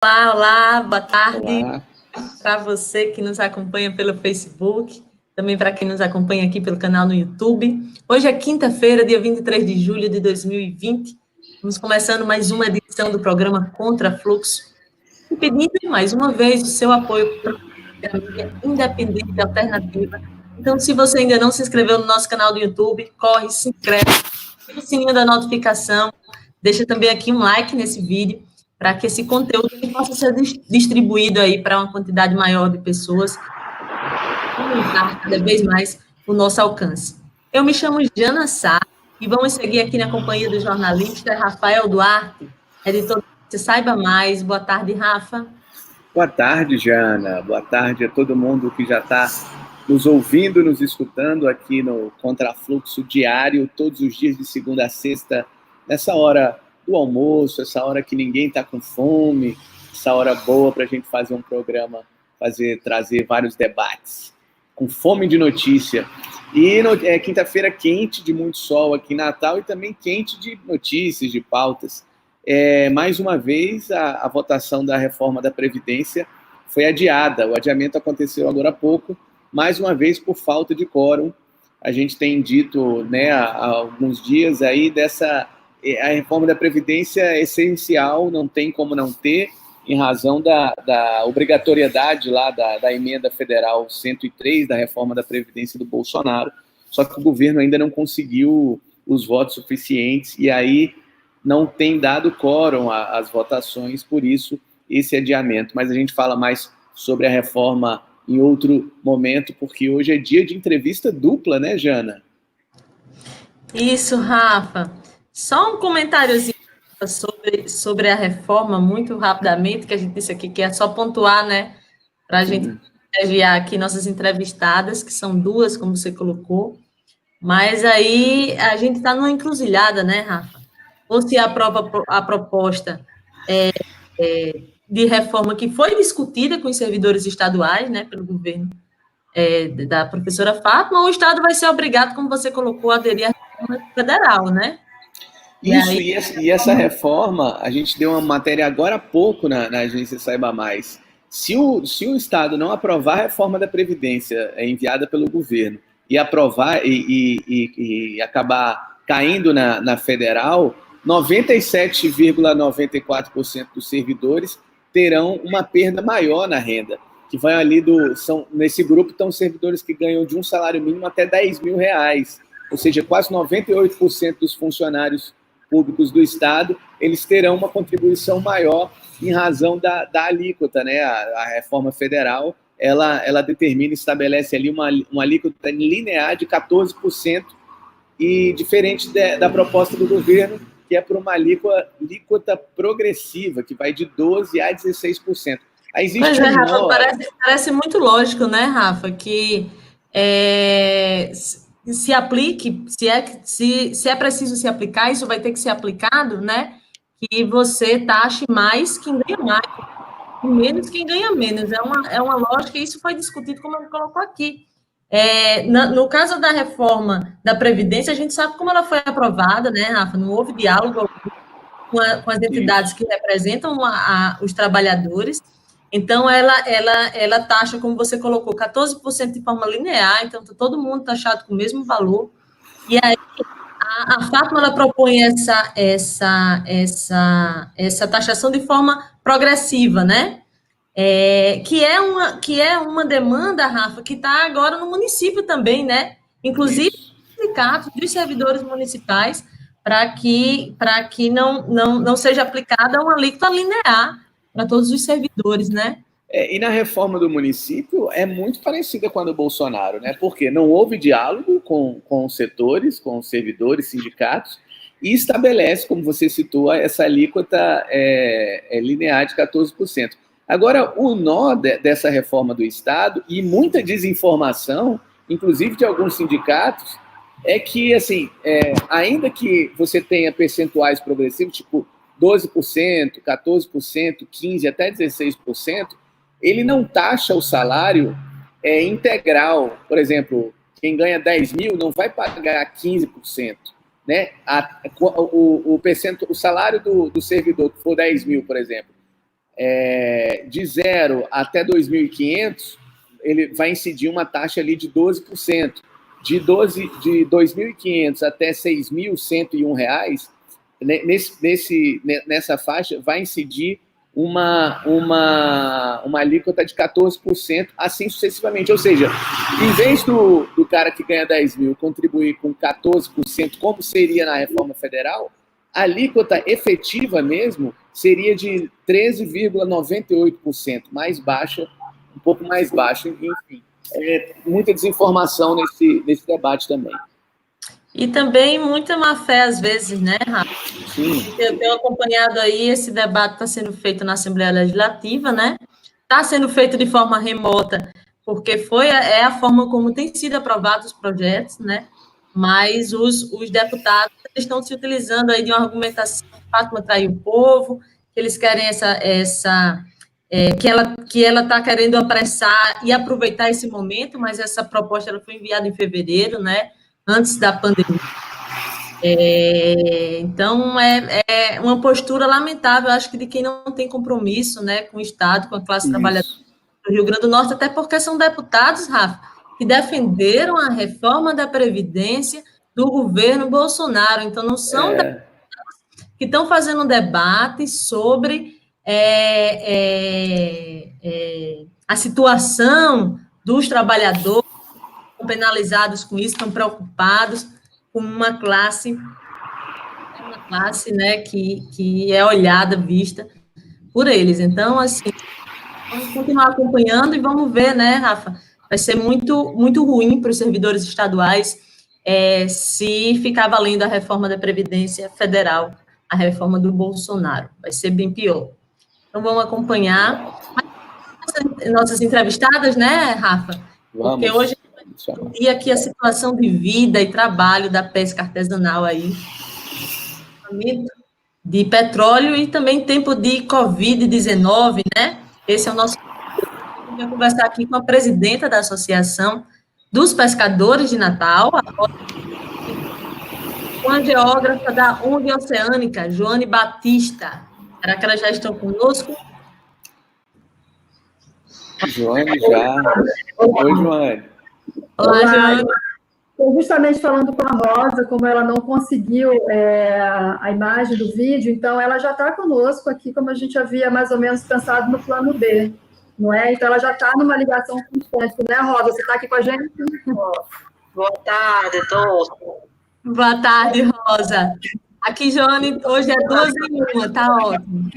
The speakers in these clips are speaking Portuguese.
Olá, olá, boa tarde Olá. para você que nos acompanha pelo Facebook, também para quem nos acompanha aqui pelo canal no YouTube. Hoje é quinta-feira, dia 23 de julho de 2020. Estamos começando mais uma edição do programa Contra Fluxo e pedindo mais uma vez o seu apoio para a mídia independente e alternativa. Então, se você ainda não se inscreveu no nosso canal do YouTube, corre, se inscreve, ativa o sininho da notificação, deixa também aqui um like nesse vídeo, para que esse conteúdo possa ser distribuído aí para uma quantidade maior de pessoas, aumentar cada vez mais o nosso alcance. Eu me chamo Jana Sá e vamos seguir aqui na companhia do jornalista Rafael Duarte, editor do Você Saiba Mais. Boa tarde, Rafa. Boa tarde, Jana. Boa tarde a todo mundo que já está nos ouvindo, nos escutando aqui no Contrafluxo Diário, todos os dias de segunda a sexta, nessa hora do almoço, essa hora que ninguém está com fome, essa hora boa para a gente fazer um programa, trazer vários debates, com fome de notícia. E é quinta-feira quente, de muito sol aqui em Natal, e também quente de notícias, de pautas. Mais uma vez, a votação da reforma da Previdência foi adiada. O adiamento aconteceu agora há pouco, mais uma vez por falta de quórum. A gente tem dito, né, há alguns dias aí a reforma da Previdência é essencial, não tem como não ter, em razão da obrigatoriedade lá da emenda federal 103, da reforma da Previdência do Bolsonaro, só que o governo ainda não conseguiu os votos suficientes, e aí não tem dado quórum às votações, por isso esse adiamento. Mas a gente fala mais sobre a reforma em outro momento, porque hoje é dia de entrevista dupla, né, Jana? Isso, Rafa. Só um comentáriozinho sobre a reforma, muito rapidamente, que a gente disse aqui que é só pontuar, né, para a gente enviar aqui nossas entrevistadas, que são duas, como você colocou. Mas aí a gente está numa encruzilhada, né, Rafa? Ou se aprova a proposta de reforma que foi discutida com os servidores estaduais, né, pelo governo da professora Fátima, ou o Estado vai ser obrigado, como você colocou, a aderir à reforma federal, né? Isso, e essa reforma, a gente deu uma matéria agora há pouco na agência Saiba Mais. Se o Estado não aprovar a reforma da Previdência enviada pelo governo e aprovar e acabar caindo na federal, 97,94% dos servidores terão uma perda maior na renda. Que vai ali nesse grupo estão servidores que ganham de um salário mínimo até R$ 10.000. Ou seja, quase 98% dos funcionários públicos do Estado, eles terão uma contribuição maior em razão da alíquota, né? A reforma federal, ela determina, estabelece ali uma alíquota linear de 14%, e diferente da proposta do governo, que é por uma alíquota progressiva, que vai de 12% a 16%. Aí existe Pois é, Rafa, parece muito lógico, né, Rafa, que se aplique, se é preciso se aplicar, isso vai ter que ser aplicado, né, que você taxe mais quem ganha mais, e menos quem ganha menos. É uma lógica, e isso foi discutido, como eu colocou aqui. No caso da reforma da Previdência, a gente sabe como ela foi aprovada, né, Rafa? Não houve diálogo com as entidades que representam os trabalhadores. Então, ela taxa, como você colocou, 14% de forma linear, então tá todo mundo taxado com o mesmo valor. E aí, a Fátima, ela propõe essa taxação de forma progressiva, né? Que é uma demanda, Rafa, que está agora no município também, né? Inclusive, sindicatos dos servidores municipais, para que não seja aplicada uma alíquota linear para todos os servidores, né? E na reforma do município é muito parecida com a do Bolsonaro, né? Porque não houve diálogo com os setores, com os servidores, sindicatos, e estabelece, como você citou, essa alíquota linear de 14%. Agora, o nó dessa reforma do Estado, e muita desinformação, inclusive de alguns sindicatos, é que, assim, ainda que você tenha percentuais progressivos, tipo 12%, 14%, 15%, até 16%, ele não taxa o salário integral. Por exemplo, quem ganha 10 mil não vai pagar 15%. Né? O salário do servidor, que for 10 mil, por exemplo, de 0 até 2.500, ele vai incidir uma taxa ali de 12%. De 2.500 até R$ 6.101, nessa faixa, vai incidir uma alíquota de 14%, assim sucessivamente. Ou seja, em vez do cara que ganha 10 mil contribuir com 14%, como seria na reforma federal, a alíquota efetiva mesmo seria de 13,98%, mais baixa, um pouco mais baixa, enfim. Muita desinformação nesse debate também. E também muita má-fé, às vezes, né, Rafa? Sim. Eu tenho acompanhado aí, esse debate está sendo feito na Assembleia Legislativa, né? Está sendo feito de forma remota, porque é a forma como tem sido aprovados os projetos, né? Mas os deputados estão se utilizando aí de uma argumentação para atrair o povo, que eles querem que ela está querendo apressar e aproveitar esse momento, mas essa proposta ela foi enviada em fevereiro, né? Antes da pandemia. Então, é uma postura lamentável, acho que de quem não tem compromisso, né, com o Estado, com a classe trabalhadora do Rio Grande do Norte, até porque são deputados, Rafa, que defenderam a reforma da Previdência do governo Bolsonaro. Então, não são deputados que estão fazendo um debate sobre a situação dos trabalhadores penalizados com isso, estão preocupados com uma classe, né, que é olhada, vista por eles. Então, assim, vamos continuar acompanhando e vamos ver, né, Rafa? Vai ser muito, muito ruim para os servidores estaduais se ficar valendo a reforma da Previdência Federal, a reforma do Bolsonaro. Vai ser bem pior. Então, vamos acompanhar. Nossas entrevistadas, né, Rafa? Porque hoje e aqui a situação de vida e trabalho da pesca artesanal aí, de petróleo e também tempo de Covid-19, né? Esse é o nosso... A gente vai conversar aqui com a presidenta da Associação dos Pescadores de Natal, com a geógrafa da ONG Oceânica, Joane Batista. Será que elas já estão conosco? Joane já. Oi, Joane. Olá, Joane. Estou justamente falando com a Rosa, como ela não conseguiu a imagem do vídeo, então ela já está conosco aqui, como a gente havia mais ou menos pensado no plano B, não é? Então ela já está numa ligação constante, né, Rosa? Você está aqui com a gente? Boa tarde, todos. Boa tarde, Rosa. Aqui, Joane, hoje é 2 em 1, tá ótimo.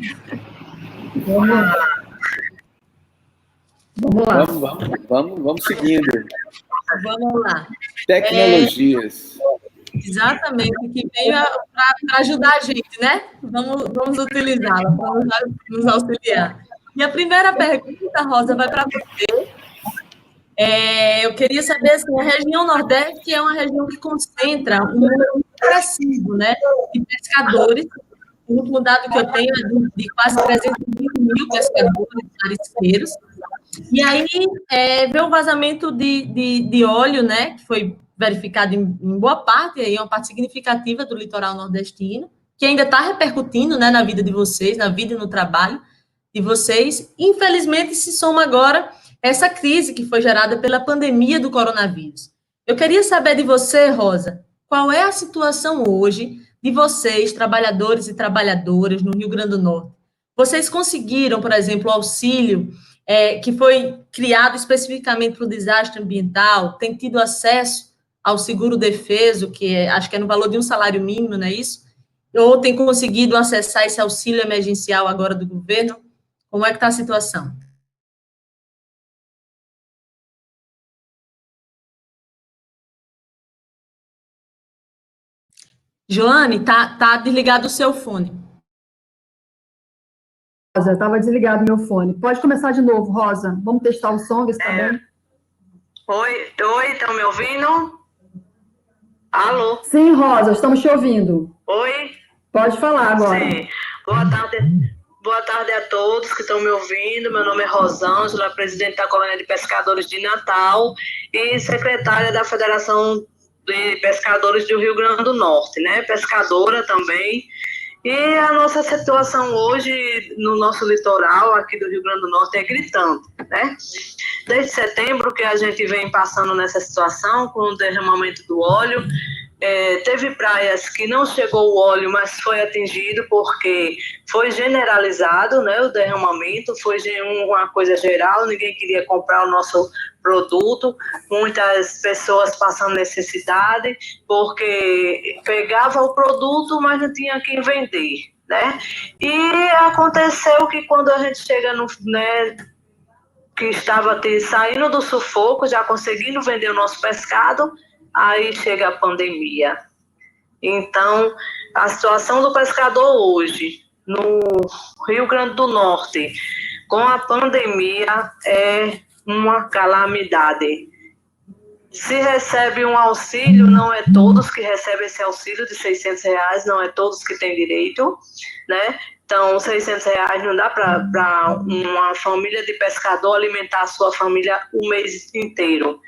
Vamos lá. Vamos seguindo. Vamos lá. Tecnologias. Exatamente, que veio para ajudar a gente, né? Vamos utilizá-la, vamos nos auxiliar. E a primeira pergunta, Rosa, vai para você. Eu queria saber, assim, a região Nordeste é uma região que concentra um número muito expressivo, né, de pescadores. O último dado que eu tenho é de quase 320 mil pescadores marisqueiros. E aí, veio um vazamento de óleo, né, que foi verificado em boa parte, aí uma parte significativa do litoral nordestino, que ainda está repercutindo, né, na vida de vocês, na vida e no trabalho de vocês. Infelizmente, se soma agora essa crise que foi gerada pela pandemia do coronavírus. Eu queria saber de você, Rosa, qual é a situação hoje de vocês, trabalhadores e trabalhadoras no Rio Grande do Norte? Vocês conseguiram, por exemplo, o auxílio que foi criado especificamente para o desastre ambiental, tem tido acesso ao seguro-defeso, que acho que é no valor de um salário mínimo, não é isso? Ou tem conseguido acessar esse auxílio emergencial agora do governo? Como é que está a situação? Joane, tá desligado o seu fone. Rosa, estava desligado meu fone. Pode começar de novo, Rosa. Vamos testar o som, ver se está bem. Oi, estão me ouvindo? Alô? Sim, Rosa, estamos te ouvindo. Oi? Pode falar agora. Sim. Boa tarde a todos que estão me ouvindo. Meu nome é Rosângela, presidente da Colônia de Pescadores de Natal e secretária da Federação de Pescadores do Rio Grande do Norte, né? Pescadora também. E a nossa situação hoje no nosso litoral, aqui do Rio Grande do Norte, é gritante, né? Desde setembro que a gente vem passando nessa situação, com o derramamento do óleo. Teve praias que não chegou o óleo, mas foi atingido porque foi generalizado, né, o derramamento, foi uma coisa geral, ninguém queria comprar o nosso produto, muitas pessoas passando necessidade, porque pegava o produto, mas não tinha quem vender, né? E aconteceu que quando a gente chega no, né, que estava saindo do sufoco, já conseguindo vender o nosso pescado, aí chega a pandemia. Então, a situação do pescador hoje, no Rio Grande do Norte, com a pandemia, é uma calamidade. Se recebe um auxílio, não é todos que recebem esse auxílio de R$600, não é todos que têm direito, né? Então, R$600 não dá para uma família de pescador alimentar a sua família o mês inteiro.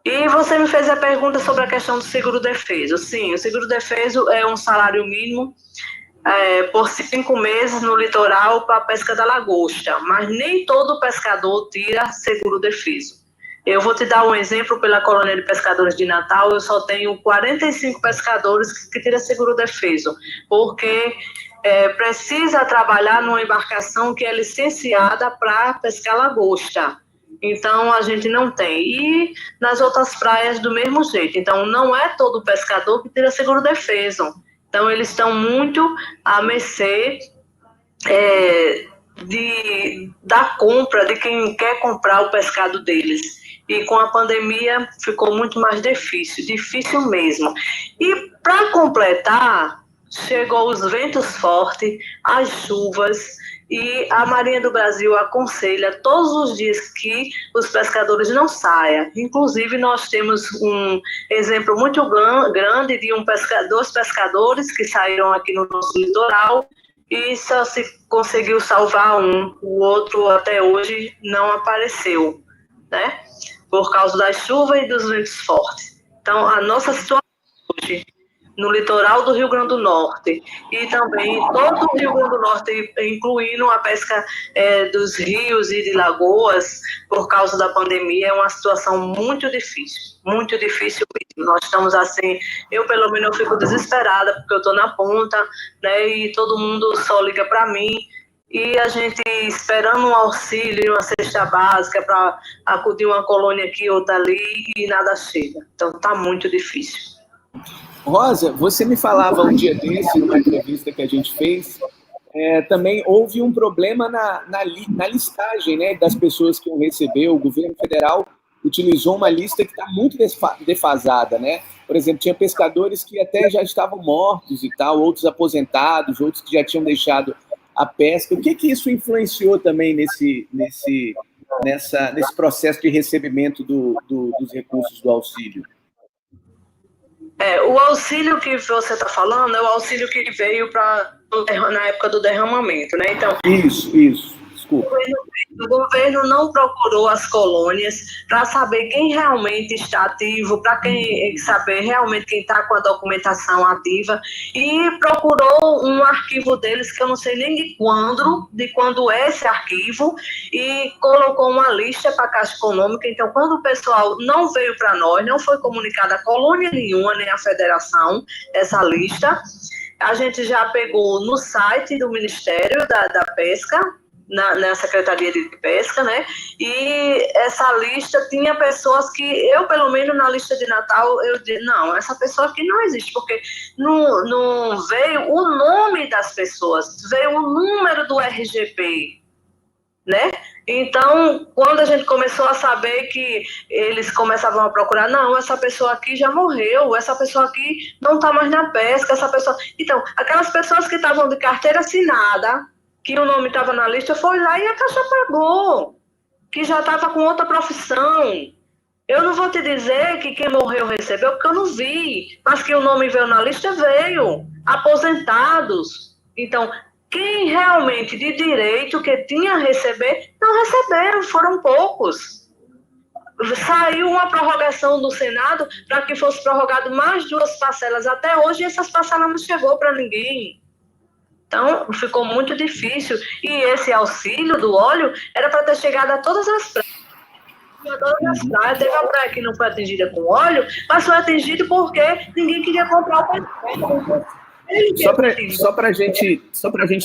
E você me fez a pergunta sobre a questão do seguro-defeso. Sim, o seguro-defeso é um salário mínimo por 5 meses no litoral para a pesca da lagosta, mas nem todo pescador tira seguro-defeso. Eu vou te dar um exemplo pela colônia de pescadores de Natal, eu só tenho 45 pescadores que tiram seguro-defeso, porque precisa trabalhar numa embarcação que é licenciada para pescar lagosta. Então, a gente não tem. E nas outras praias, do mesmo jeito. Então, não é todo pescador que tira seguro-defeso. Então, eles estão muito à mercê da compra, de quem quer comprar o pescado deles. E com a pandemia, ficou muito mais difícil mesmo. E, para completar, chegou os ventos fortes, as chuvas, e a Marinha do Brasil aconselha todos os dias que os pescadores não saiam. Inclusive, nós temos um exemplo muito grande de dois pescadores que saíram aqui no nosso litoral e só se conseguiu salvar um, o outro até hoje não apareceu, né? Por causa da chuva e dos ventos fortes. Então, a nossa situação hoje no litoral do Rio Grande do Norte e também todo o Rio Grande do Norte, incluindo a pesca dos rios e de lagoas, por causa da pandemia, é uma situação muito difícil mesmo. Nós estamos assim, eu pelo menos eu fico desesperada, porque eu estou na ponta, né, e todo mundo só liga para mim, e a gente esperando um auxílio, uma cesta básica para acudir uma colônia aqui, outra ali, e nada chega. Então está muito difícil. Rosa, você me falava um dia desse, numa entrevista que a gente fez, também houve um problema na listagem, né, das pessoas que iam receber. O governo federal utilizou uma lista que está muito defasada, né? Por exemplo, tinha pescadores que até já estavam mortos e tal, outros aposentados, outros que já tinham deixado a pesca. O que isso influenciou também nesse processo de recebimento dos recursos do auxílio? O auxílio que você está falando é o auxílio que veio na época do derramamento, né? Então, isso. Desculpa. O governo não procurou as colônias para saber quem realmente está ativo, para quem saber realmente quem está com a documentação ativa, e procurou um arquivo deles que eu não sei nem de quando é esse arquivo, e colocou uma lista para a Caixa Econômica. Então, quando o pessoal não veio para nós, não foi comunicada a colônia nenhuma, nem a federação, essa lista, a gente já pegou no site do Ministério da Pesca, na Secretaria de Pesca, né? E essa lista tinha pessoas que eu, pelo menos na lista de Natal, eu disse, não, essa pessoa aqui não existe, porque não veio o nome das pessoas, veio o número do RGP, né? Então, quando a gente começou a saber que eles começavam a procurar, não, essa pessoa aqui já morreu, essa pessoa aqui não está mais na pesca, essa pessoa... Então, aquelas pessoas que estavam de carteira assinada, que o nome estava na lista, foi lá e a Caixa pagou, que já estava com outra profissão. Eu não vou te dizer que quem morreu recebeu, porque eu não vi, mas que o nome veio na lista, veio. Aposentados. Então, quem realmente de direito que tinha a receber, não receberam, foram poucos. Saiu uma prorrogação do Senado para que fosse prorrogado mais 2 parcelas. Até hoje, essas parcelas não chegou para ninguém. Então, ficou muito difícil. E esse auxílio do óleo era para ter chegado a todas as praias. Teve uma praia que não foi atingida com óleo, mas foi atingida porque ninguém queria comprar o petróleo. Só para a gente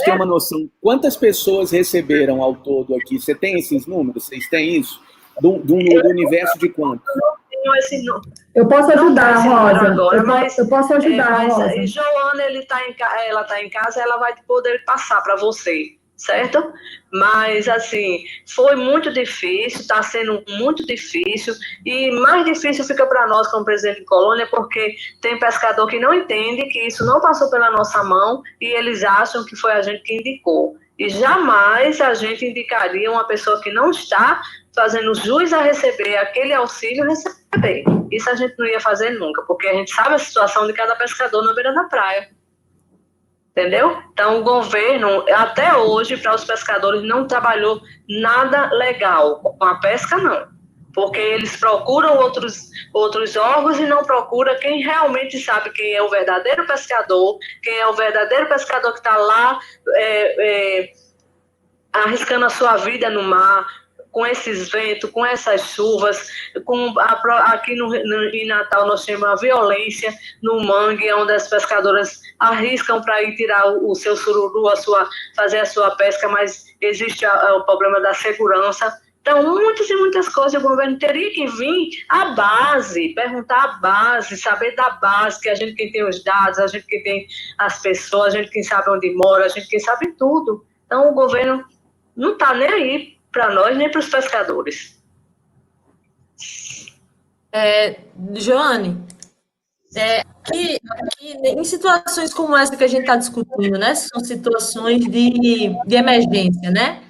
ter uma noção, quantas pessoas receberam ao todo aqui? Você tem esses números? Vocês têm isso? Do universo de quanto? Eu posso ajudar, Rosa. Agora, eu posso ajudar, Rosa. E Joana, ela está em casa, ela vai poder passar para você, certo? Mas, assim, foi muito difícil, está sendo muito difícil, e mais difícil fica para nós, como presidente de colônia, porque tem pescador que não entende que isso não passou pela nossa mão, e eles acham que foi a gente que indicou. E jamais a gente indicaria uma pessoa que não está fazendo jus a receber aquele auxílio, receber. Isso a gente não ia fazer nunca, porque a gente sabe a situação de cada pescador na beira da praia. Entendeu? Então, o governo, até hoje, para os pescadores, não trabalhou nada legal. Com a pesca, não. Porque eles procuram outros órgãos e não procuram quem realmente sabe quem é o verdadeiro pescador, quem é o verdadeiro pescador que está lá arriscando a sua vida no mar, com esses ventos, com essas chuvas, aqui em Natal nós temos a violência no mangue, onde as pescadoras arriscam para ir tirar o seu sururu, fazer a sua pesca, mas existe o problema da segurança. Então, muitas e muitas coisas, o governo teria que vir à base, perguntar à base, saber da base, que a gente quem tem os dados, a gente quem tem as pessoas, a gente quem sabe onde mora, a gente quem sabe tudo. Então, o governo não está nem aí para nós, nem para os pescadores. Joane, aqui, em situações como essa que a gente está discutindo, né? São situações de emergência, né?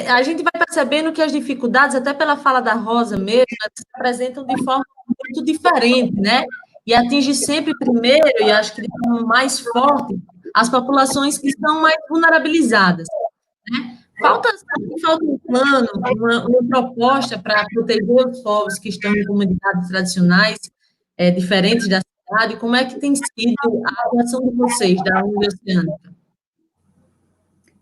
A gente vai percebendo que as dificuldades, até pela fala da Rosa mesmo, se apresentam de forma muito diferente, né? E atinge sempre primeiro, e acho que de forma mais forte, as populações que estão mais vulnerabilizadas, né? Falta um plano, uma proposta para proteger os povos que estão em comunidades tradicionais, diferentes da cidade. Como é que tem sido a atuação de vocês, da União Oceânica?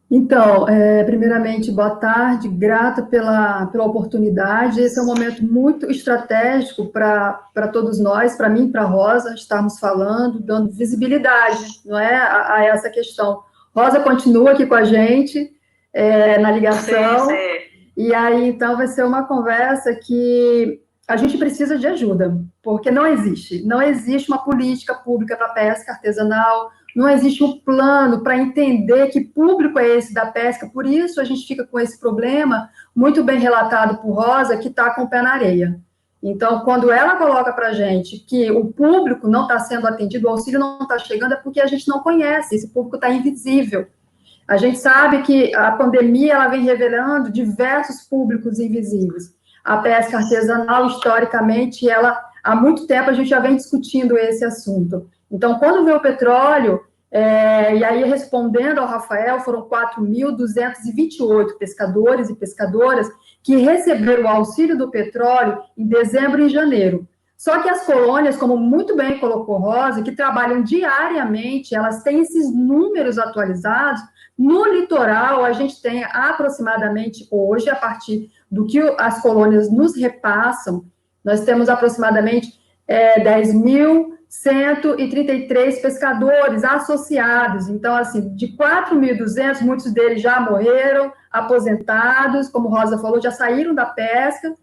Então, primeiramente, boa tarde, grata pela oportunidade. Esse é um momento muito estratégico para todos nós, para mim e para a Rosa, estarmos falando, dando visibilidade, não é, a essa questão. Rosa continua aqui com a gente, na ligação, Sim. E aí, então, vai ser uma conversa que a gente precisa de ajuda, porque não existe uma política pública para pesca artesanal, não existe um plano para entender que público é esse da pesca, por isso a gente fica com esse problema, muito bem relatado por Rosa, que está com o pé na areia. Então, quando ela coloca para a gente que o público não está sendo atendido, o auxílio não está chegando, é porque a gente não conhece, esse público está invisível. A gente sabe que a pandemia ela vem revelando diversos públicos invisíveis. A pesca artesanal, historicamente, há muito tempo a gente já vem discutindo esse assunto. Então, quando veio o petróleo, e aí respondendo ao Rafael, foram 4.228 pescadores e pescadoras que receberam o auxílio do petróleo em dezembro e janeiro. Só que as colônias, como muito bem colocou Rosa, que trabalham diariamente, elas têm esses números atualizados. No litoral, a gente tem aproximadamente hoje, a partir do que as colônias nos repassam, nós temos aproximadamente 10.133 pescadores associados. Então, assim, de 4.200, muitos deles já morreram, aposentados, como Rosa falou, já saíram da pesca,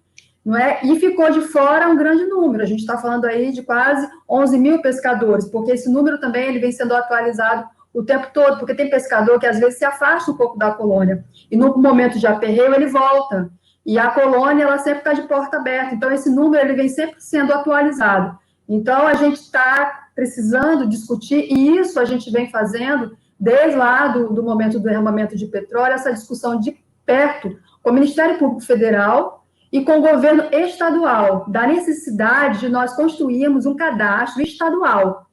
não é? E ficou de fora um grande número. A gente está falando aí de quase 11 mil pescadores, porque esse número também ele vem sendo atualizado o tempo todo, porque tem pescador que às vezes se afasta um pouco da colônia, e no momento de aperreio ele volta, e a colônia ela sempre está de porta aberta, então esse número ele vem sempre sendo atualizado. Então a gente está precisando discutir, e isso a gente vem fazendo desde lá do momento do derramamento de petróleo, essa discussão de perto com o Ministério Público Federal e com o governo estadual, da necessidade de nós construirmos um cadastro estadual,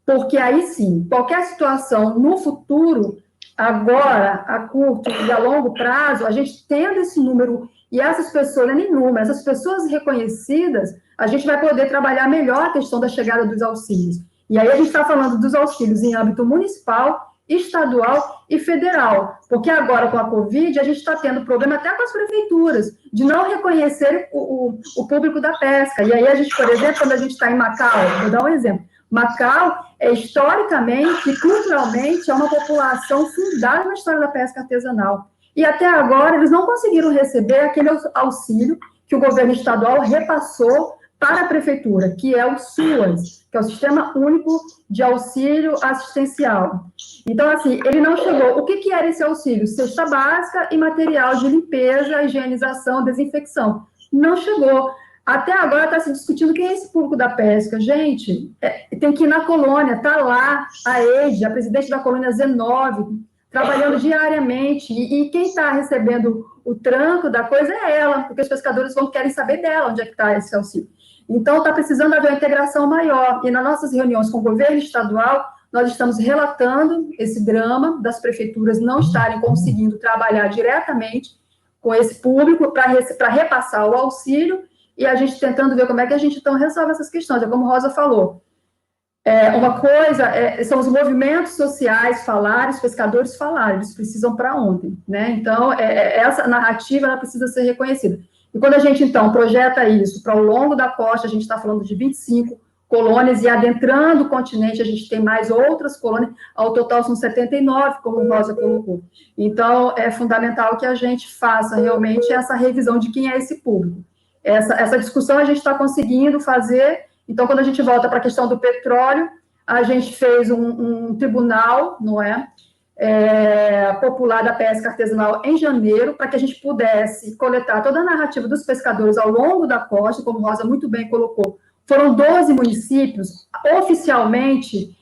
porque aí sim, qualquer situação no futuro, agora, a curto e a longo prazo, a gente tendo esse número, e essas pessoas, não é nem número, essas pessoas reconhecidas, a gente vai poder trabalhar melhor a questão da chegada dos auxílios. E aí a gente está falando dos auxílios em âmbito municipal estadual e federal, porque agora com a Covid a gente está tendo problema até com as prefeituras, de não reconhecer o público da pesca. E aí a gente, por exemplo, quando a gente está em Macau, vou dar um exemplo, Macau, historicamente e culturalmente, é uma população fundada na história da pesca artesanal. E até agora eles não conseguiram receber aquele auxílio que o governo estadual repassou para a prefeitura, que é o SUAS, que é o Sistema Único de Auxílio Assistencial. Então, assim, ele não chegou. O que era esse auxílio? Cesta básica e material de limpeza, higienização, desinfecção. Não chegou. Até agora está se discutindo quem é esse público da pesca. Gente, tem que ir na colônia, está lá a EIDE, a presidente da colônia Z9, trabalhando diariamente, e quem está recebendo o tranco da coisa é ela, porque os pescadores querem saber dela onde é que está esse auxílio. Então, está precisando haver uma integração maior, e nas nossas reuniões com o governo estadual, nós estamos relatando esse drama das prefeituras não estarem conseguindo trabalhar diretamente com esse público para repassar o auxílio, e a gente tentando ver como é que a gente, então, resolve essas questões. É como Rosa falou, uma coisa são os movimentos sociais falarem, os pescadores falarem, eles precisam para ontem, né? Então, essa narrativa, ela precisa ser reconhecida. E quando a gente, então, projeta isso para o longo da costa, a gente está falando de 25 colônias, e adentrando o continente, a gente tem mais outras colônias, ao total são 79, como o Rosa colocou. Então, é fundamental que a gente faça realmente essa revisão de quem é esse público. Essa discussão a gente está conseguindo fazer. Então, quando a gente volta para a questão do petróleo, a gente fez um tribunal, não é? Popular da pesca artesanal em janeiro, para que a gente pudesse coletar toda a narrativa dos pescadores ao longo da costa, como Rosa muito bem colocou. Foram 12 municípios, oficialmente,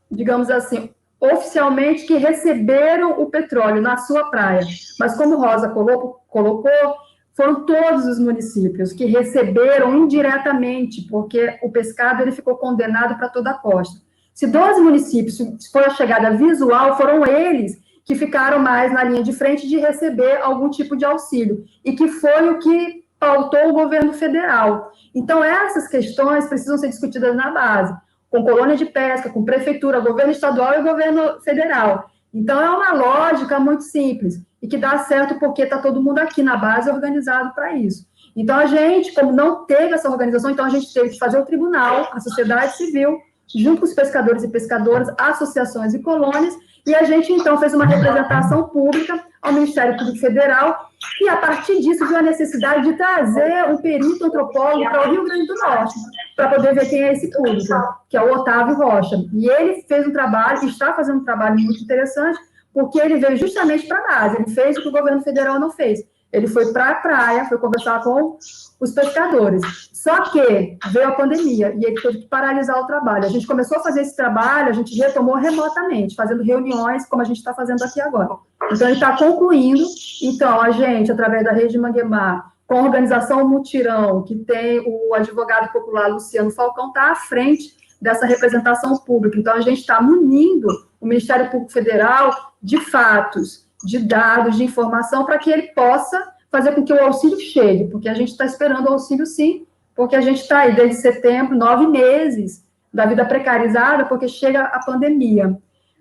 digamos assim, oficialmente que receberam o petróleo na sua praia. Mas, como Rosa colocou, foram todos os municípios que receberam indiretamente, porque o pescado ele ficou condenado para toda a costa. Se 12 municípios, se for a chegada visual, foram eles que ficaram mais na linha de frente de receber algum tipo de auxílio, e que foi o que pautou o governo federal. Então, essas questões precisam ser discutidas na base, com colônia de pesca, com prefeitura, governo estadual e governo federal. Então, é uma lógica muito simples, e que dá certo porque está todo mundo aqui na base organizado para isso. Então, a gente, como não teve essa organização, então a gente teve que fazer o tribunal, a sociedade civil, junto com os pescadores e pescadoras, associações e colônias, e a gente, então, fez uma representação pública ao Ministério Público Federal, e, a partir disso, viu a necessidade de trazer um perito antropólogo para o Rio Grande do Norte, para poder ver quem é esse público, que é o Otávio Rocha. E ele fez um trabalho, está fazendo um trabalho muito interessante, porque ele veio justamente para a base, ele fez o que o governo federal não fez. Ele foi para a praia, foi conversar com os pescadores. Só que veio a pandemia e ele teve que paralisar o trabalho. A gente começou a fazer esse trabalho, a gente retomou remotamente, fazendo reuniões, como a gente está fazendo aqui agora. Então, ele está concluindo. Então, a gente, através da Rede Manguemar, com a organização Mutirão, que tem o advogado popular Luciano Falcão, está à frente dessa representação pública. Então, a gente está munindo o Ministério Público Federal de fatos, de dados, de informação, para que ele possa fazer com que o auxílio chegue, porque a gente está esperando o auxílio sim, porque a gente está aí desde setembro, 9 meses da vida precarizada, porque chega a pandemia.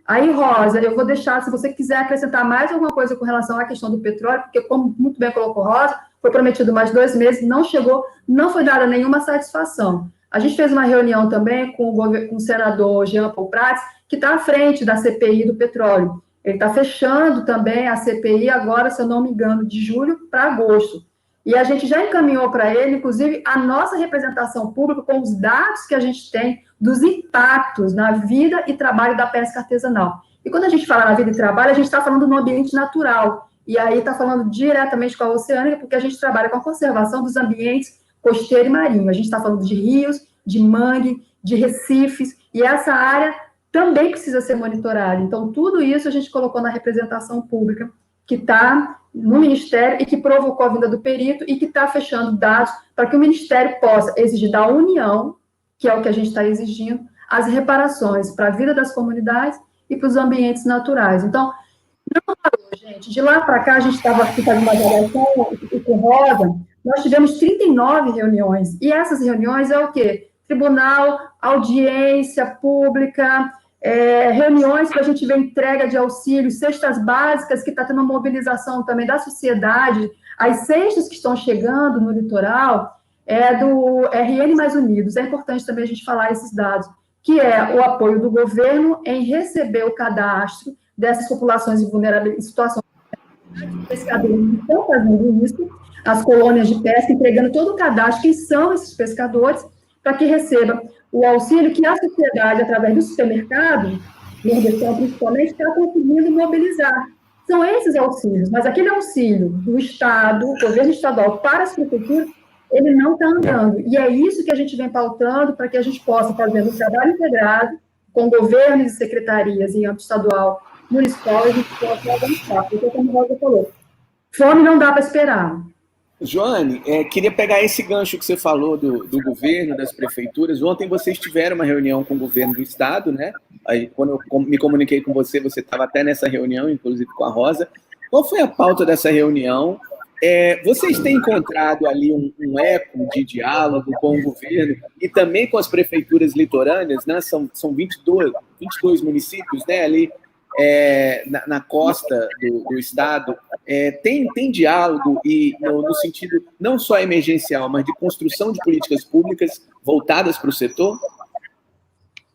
Aí, Rosa, eu vou deixar, se você quiser acrescentar mais alguma coisa com relação à questão do petróleo, porque, como muito bem colocou Rosa, foi prometido mais 2 meses, não chegou, não foi dada nenhuma satisfação. A gente fez uma reunião também com o senador Jean Paul Prats, que está à frente da CPI do petróleo. Ele está fechando também a CPI agora, se eu não me engano, de julho para agosto. E a gente já encaminhou para ele, inclusive, a nossa representação pública com os dados que a gente tem dos impactos na vida e trabalho da pesca artesanal. E quando a gente fala na vida e trabalho, a gente está falando no ambiente natural. E aí está falando diretamente com a oceânica, porque a gente trabalha com a conservação dos ambientes costeiro e marinho. A gente está falando de rios, de mangue, de recifes, e essa área também precisa ser monitorada. Então, tudo isso a gente colocou na representação pública, que está no Ministério e que provocou a vinda do perito e que está fechando dados para que o Ministério possa exigir da União, que é o que a gente está exigindo, as reparações para a vida das comunidades e para os ambientes naturais. Então, não parou, gente. De lá para cá, a gente estava aqui fazendo uma avaliação com Rosa, nós tivemos 39 reuniões, e essas reuniões é o quê? Tribunal, audiência pública, reuniões para a gente ver entrega de auxílios, cestas básicas, que está tendo uma mobilização também da sociedade, as cestas que estão chegando no litoral, do RN Mais Unidos. É importante também a gente falar esses dados, que é o apoio do governo em receber o cadastro dessas populações em situações de pescadores que estão fazendo isso, as colônias de pesca, entregando todo o cadastro, quem são esses pescadores, para que receba o auxílio que a sociedade, através do supermercado, nordestino principalmente, está conseguindo mobilizar. São esses auxílios, mas aquele auxílio do Estado, governo estadual, para as prefeituras, ele não está andando. E é isso que a gente vem pautando para que a gente possa fazer um trabalho integrado com governos e secretarias em âmbito estadual, municipal, e a gente possa avançar. Porque, como a Rosa falou, fome não dá para esperar. Joane, queria pegar esse gancho que você falou do governo, das prefeituras. Ontem vocês tiveram uma reunião com o governo do estado, né? Aí, quando eu me comuniquei com você, você estava até nessa reunião, inclusive com a Rosa. Qual foi a pauta dessa reunião? Vocês têm encontrado ali um eco de diálogo com o governo e também com as prefeituras litorâneas, né? São 22 municípios, né? Ali na costa do estado. Tem diálogo e no sentido não só emergencial, mas de construção de políticas públicas voltadas para o setor?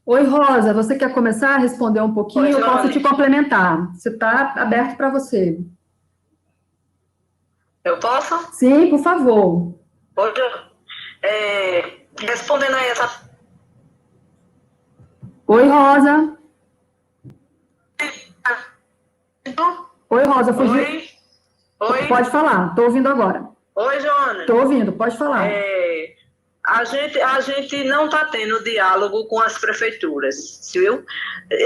Oi, Rosa, você quer começar a responder um pouquinho? Eu posso te complementar. Você está aberto para você. Eu posso? Sim, por favor. Respondendo aí essa... Oi, Rosa. Oi, Rosa. Oi. Pode falar, estou ouvindo agora. Oi, Joana. Estou ouvindo, pode falar. A gente não está tendo diálogo com as prefeituras, viu?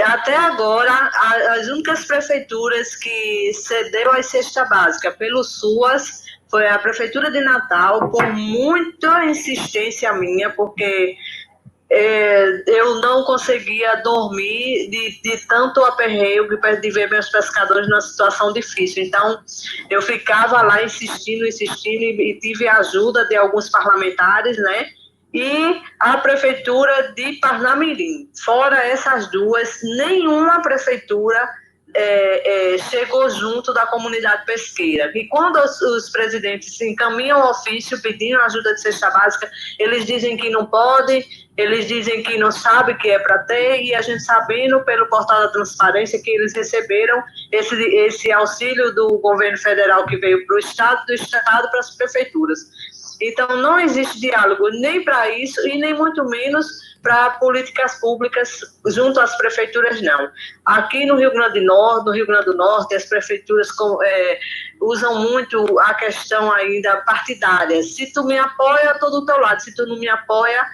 Até agora, as únicas prefeituras que cederam a cesta básica pelo SUAS foi a Prefeitura de Natal, por muita insistência minha, porque eu não conseguia dormir de tanto aperreio de ver meus pescadores numa situação difícil. Então, eu ficava lá insistindo, e tive a ajuda de alguns parlamentares, né? E a Prefeitura de Parnamirim. Fora essas duas, nenhuma prefeitura chegou junto da comunidade pesqueira. E quando os presidentes se encaminham ao ofício pedindo ajuda de cesta básica, eles dizem que não podem, eles dizem que não sabem que é para ter, e a gente sabendo pelo portal da transparência que eles receberam esse auxílio do governo federal que veio para o estado, do estado para as prefeituras. Então, não existe diálogo nem para isso e nem muito menos para políticas públicas junto às prefeituras, não. Aqui no Rio Grande do Norte, as prefeituras usam muito a questão ainda partidária. Se tu me apoia, eu estou do teu lado. Se tu não me apoia,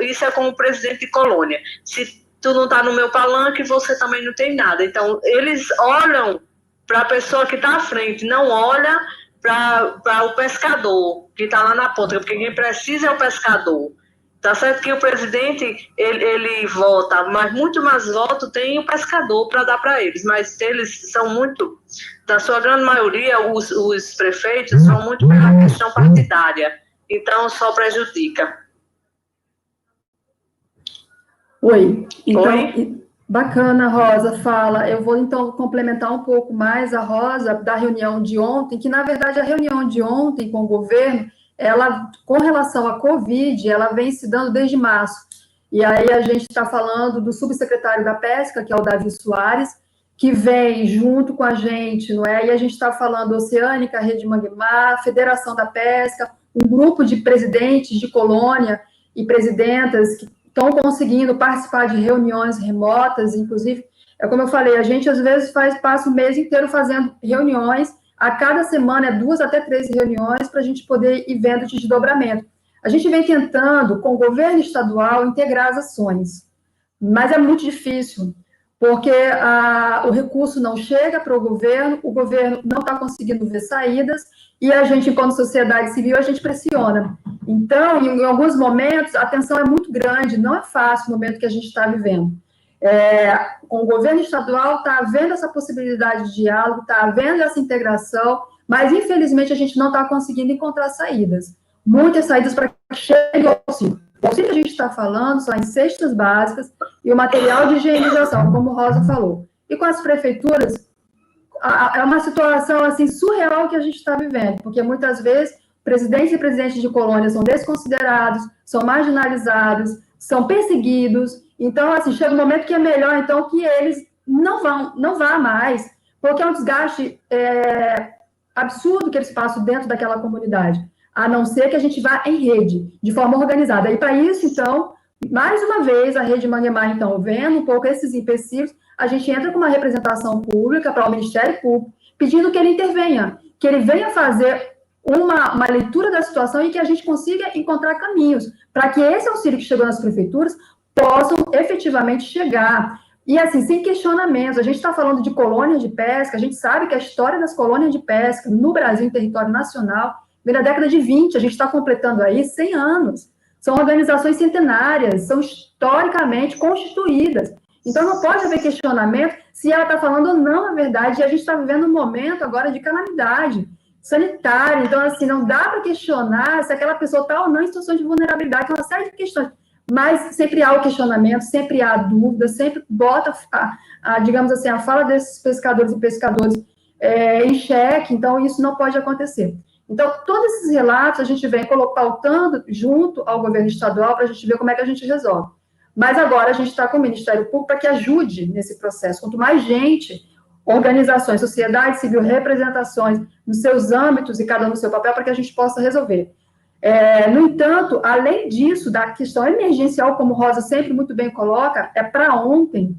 isso é como presidente de colônia. Se tu não está no meu palanque, você também não tem nada. Então, eles olham para a pessoa que está à frente, não olha para o pescador que está lá na ponta, porque quem precisa é o pescador. Tá certo que o presidente, ele vota, mas muito mais voto tem o pescador para dar para eles, mas eles são muito, na sua grande maioria, os prefeitos são muito pela questão partidária, então só prejudica. Oi, então, bacana, Rosa, fala. Eu vou, então, complementar um pouco mais a Rosa da reunião de ontem, que, na verdade, a reunião de ontem com o governo, ela, com relação à Covid, ela vem se dando desde março. E aí a gente está falando do subsecretário da Pesca, que é o Davi Soares, que vem junto com a gente, não é? E a gente está falando Oceânica, Rede Manguemar, Federação da Pesca, um grupo de presidentes de colônia e presidentas que estão conseguindo participar de reuniões remotas, inclusive, como eu falei, a gente às vezes passa o mês inteiro fazendo reuniões, a cada semana 2 até 3 reuniões para a gente poder ir vendo de desdobramento. A gente vem tentando, com o governo estadual, integrar as ações, mas é muito difícil, porque o recurso não chega para o governo não está conseguindo ver saídas, e a gente, enquanto sociedade civil, a gente pressiona. Então, em alguns momentos, a tensão é muito grande, não é fácil o momento que a gente está vivendo. Com o governo estadual, está havendo essa possibilidade de diálogo, está havendo essa integração, mas, infelizmente, a gente não está conseguindo encontrar saídas. Muitas saídas para que chegue ao auxílio. O auxílio que a gente está falando são as cestas básicas e o material de higienização, como o Rosa falou. E com as prefeituras, é uma situação assim, surreal que a gente está vivendo, porque muitas vezes presidentes e presidentes de colônias são desconsiderados, são marginalizados, são perseguidos. Então, assim, chega um momento que é melhor, então, que eles não vá mais, porque é um desgaste absurdo que eles passam dentro daquela comunidade, a não ser que a gente vá em rede, de forma organizada. E para isso, então, mais uma vez, a Rede Manguemar, então, vendo um pouco esses empecilhos, a gente entra com uma representação pública para o Ministério Público, pedindo que ele intervenha, que ele venha fazer uma leitura da situação e que a gente consiga encontrar caminhos para que esse auxílio que chegou nas prefeituras possam efetivamente chegar. E assim, sem questionamentos, a gente está falando de colônias de pesca, a gente sabe que a história das colônias de pesca no Brasil, em território nacional, vem da década de 20, a gente está completando aí 100 anos. São organizações centenárias, são historicamente constituídas. Então, não pode haver questionamento se ela está falando ou não a verdade. E a gente está vivendo um momento agora de calamidade sanitária. Então, assim, não dá para questionar se aquela pessoa está ou não em situação de vulnerabilidade, que é uma série de questões. Mas sempre há o questionamento, sempre há a dúvida, sempre bota, digamos assim, a fala desses pescadores e pescadoras em xeque. Então, isso não pode acontecer. Então, todos esses relatos a gente vem pautando junto ao governo estadual para a gente ver como é que a gente resolve. Mas agora a gente está com o Ministério Público para que ajude nesse processo. Quanto mais gente, organizações, sociedade civil, representações nos seus âmbitos e cada um no seu papel para que a gente possa resolver. No entanto, além disso, da questão emergencial, como Rosa sempre muito bem coloca, é para ontem,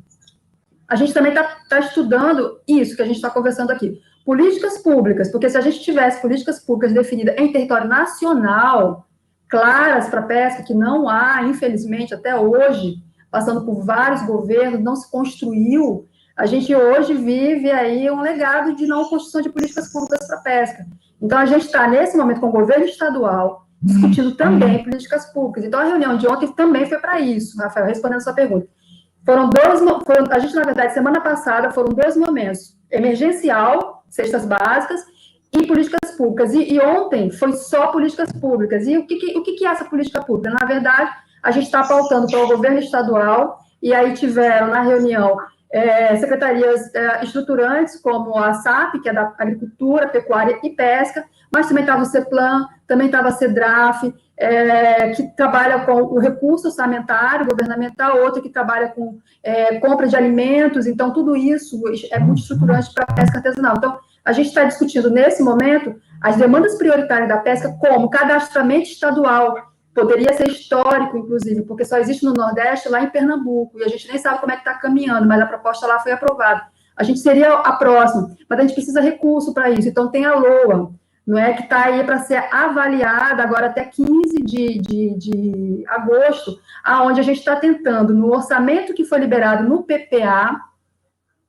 a gente também está estudando isso que a gente está conversando aqui. Políticas públicas, porque se a gente tivesse políticas públicas definidas em território nacional, claras para a pesca, que não há, infelizmente, até hoje, passando por vários governos, não se construiu, a gente hoje vive aí um legado de não construção de políticas públicas para a pesca. Então, a gente está, nesse momento, com o governo estadual, discutindo também políticas públicas. Então, a reunião de ontem também foi para isso, Rafael, respondendo a sua pergunta. A gente, na verdade, semana passada, foram 2 momentos, emergencial, cestas básicas, e políticas públicas. E ontem foi só políticas públicas. E o que é essa política pública? Na verdade, a gente está pautando para o governo estadual, e aí tiveram na reunião secretarias estruturantes, como a SAP, que é da Agricultura, Pecuária e Pesca, mas também estava o CEPLAN, também estava a CEDRAF, que trabalha com o recurso orçamentário governamental, outra que trabalha com compra de alimentos. Então, tudo isso é muito estruturante para a pesca artesanal. Então, a gente está discutindo, nesse momento, as demandas prioritárias da pesca, como cadastramento estadual, poderia ser histórico, inclusive, porque só existe no Nordeste, lá em Pernambuco, e a gente nem sabe como é que está caminhando, mas a proposta lá foi aprovada. A gente seria a próxima, mas a gente precisa de recurso para isso. Então, tem a LOA, não é, que está aí para ser avaliada agora até 15 de agosto, aonde a gente está tentando, no orçamento que foi liberado no PPA,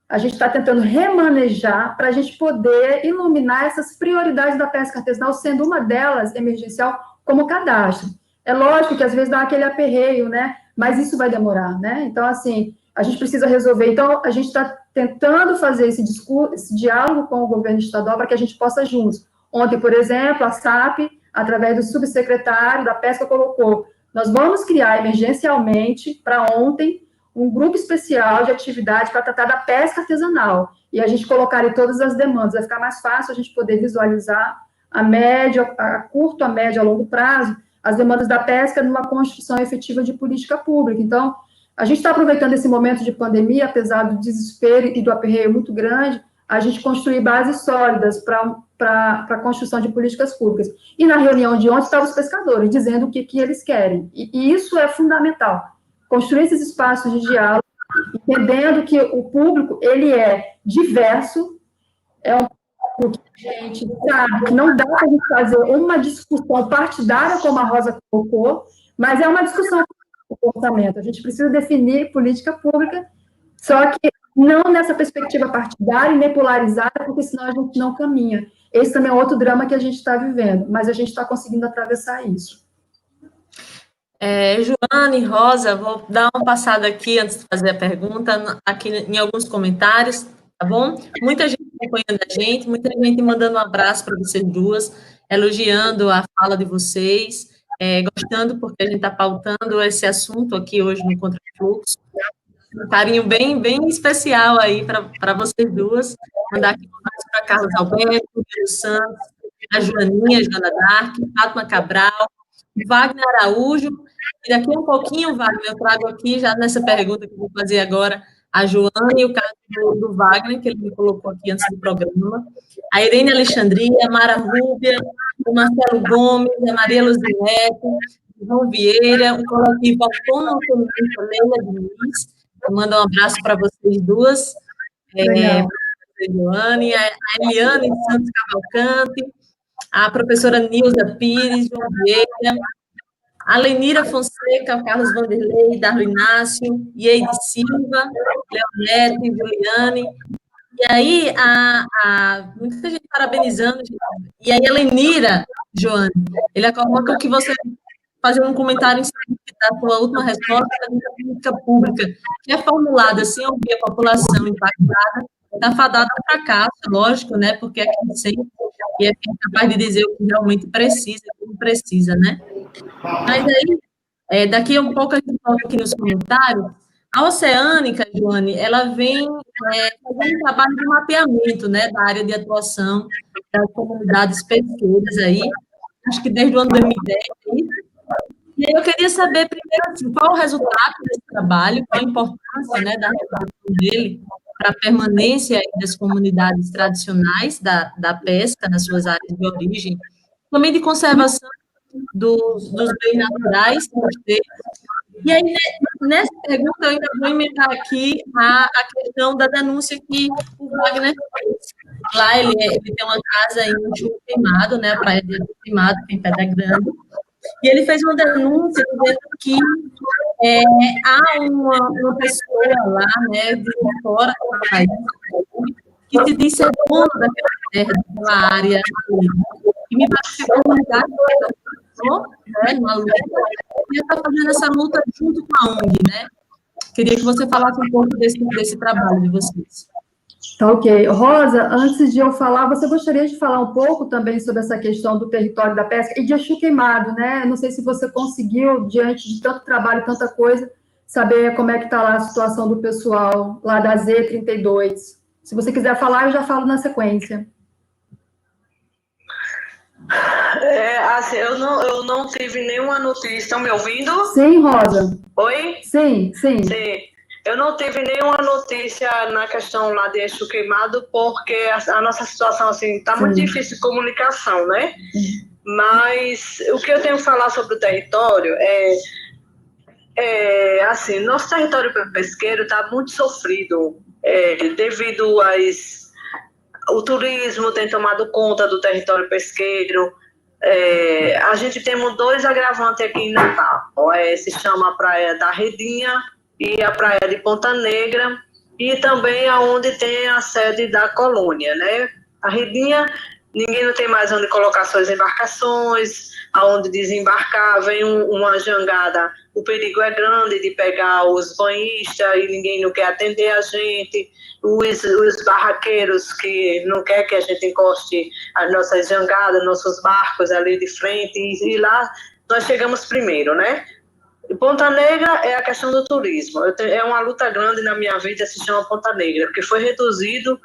a gente está tentando remanejar para a gente poder iluminar essas prioridades da pesca artesanal, sendo uma delas emergencial, como cadastro. É lógico que às vezes dá aquele aperreio, né? Mas isso vai demorar, né? Então, assim, a gente precisa resolver. Então, a gente está tentando fazer esse diálogo com o governo estadual para que a gente possa juntos. Ontem, por exemplo, a SAP, através do subsecretário da Pesca, colocou: nós vamos criar emergencialmente, para ontem, um grupo especial de atividade para tratar da pesca artesanal. E a gente colocaria todas as demandas. Vai ficar mais fácil a gente poder visualizar a curto, a médio, a longo prazo, as demandas da pesca numa construção efetiva de política pública. Então, a gente está aproveitando esse momento de pandemia, apesar do desespero e do aperreio muito grande, a gente construir bases sólidas para a construção de políticas públicas. E na reunião de ontem estavam os pescadores dizendo o que eles querem. E isso é fundamental. Construir esses espaços de diálogo, entendendo que o público, ele é diverso, é um público que a gente sabe que não dá para a gente fazer uma discussão partidária, como a Rosa colocou, mas é uma discussão do comportamento. A gente precisa definir política pública, só que não nessa perspectiva partidária e nem polarizada, porque senão a gente não caminha. Esse também é outro drama que a gente está vivendo, mas a gente está conseguindo atravessar isso. Joane, Rosa, vou dar uma passada aqui antes de fazer a pergunta, aqui em alguns comentários, tá bom? Muita gente acompanhando a gente, muita gente mandando um abraço para vocês duas, elogiando a fala de vocês, gostando, porque a gente está pautando esse assunto aqui hoje no Contrafluxo. Um carinho bem, bem especial aí para vocês duas. Mandar aqui um abraço para Carlos Alberto, Pedro Santos, a Joaninha, Joana Dark, Fátima Cabral, Wagner Araújo. E daqui a um pouquinho, Wagner, eu trago aqui, já nessa pergunta que eu vou fazer agora, a Joana e o caso do Wagner, que ele me colocou aqui antes do programa. A Irene Alexandria, a Mara Rúbia, o Marcelo Gomes, a Maria Luz Neto, o João Vieira, o coletivo Autônomo Feminista Leila Diniz. Eu mando um abraço para vocês duas, para a Joane, a Eliane Santos Cavalcante, a professora Nilza Pires, João Vieira, a Lenira Fonseca, o Carlos Vanderlei, Darlo Inácio, Ieide Silva, Leonete, Juliane. E aí, muita gente parabenizando. E aí, a Lenira, Joane, ele coloca que você fazer um comentário em cima da sua última resposta da política pública, que é formulada sem ouvir a população impactada, está fadada ao fracasso, lógico, né? Porque é quem sente e é quem é capaz de dizer o que realmente precisa, o que não precisa, né? Mas aí, daqui a um pouco a gente volta aqui nos comentários. A Oceânica, Joane, ela vem fazendo um trabalho de mapeamento, né, da área de atuação das comunidades pesqueiras aí, acho que desde o ano 2010, e aí eu queria saber, primeiro, assim, qual o resultado desse trabalho, qual a importância, né, da relação dele para a permanência das comunidades tradicionais da pesca nas suas áreas de origem, também de conservação dos bens naturais. E aí, nessa pergunta, eu ainda vou emendar aqui a questão da denúncia que o Wagner fez. Lá ele tem uma casa em Antigo Queimado, né, a praia de Antigo Queimado, que é em Pedra Grande, e ele fez uma denúncia dizendo que há uma pessoa lá, né, de fora do país, que se diz ser dono daquela terra, daquela área, e me parece que a comunidade né, uma luta, e está fazendo essa luta junto com a ONG, né? Queria que você falasse um pouco desse trabalho de vocês. Tá, ok. Rosa, antes de eu falar, você gostaria de falar um pouco também sobre essa questão do território da pesca e de Antigo Queimado, né? Não sei se você conseguiu, diante de tanto trabalho, tanta coisa, saber como é que está lá a situação do pessoal lá da Z32. Se você quiser falar, eu já falo na sequência. Assim, eu não tive nenhuma notícia. Estão me ouvindo? Sim, Rosa. Oi? Sim. Eu não tive nenhuma notícia na questão lá de Eixo Queimado, porque a nossa situação, assim, está muito difícil de comunicação, né? Mas o que eu tenho que falar sobre o território assim, nosso território pesqueiro está muito sofrido, devido o turismo tem tomado conta do território pesqueiro. A gente tem 2 agravantes aqui em Natal. Se chama a Praia da Redinha e a Praia de Ponta Negra, e também aonde tem a sede da colônia, né? A Redinha, ninguém não tem mais onde colocar suas embarcações, aonde desembarcar, vem uma jangada, o perigo é grande de pegar os banhistas e ninguém não quer atender a gente, os barraqueiros que não quer que a gente encoste as nossas jangadas, nossos barcos ali de frente, e lá nós chegamos primeiro, né? Ponta Negra é a questão do turismo. É uma luta grande na minha vida, se chama Ponta Negra, porque foi reduzido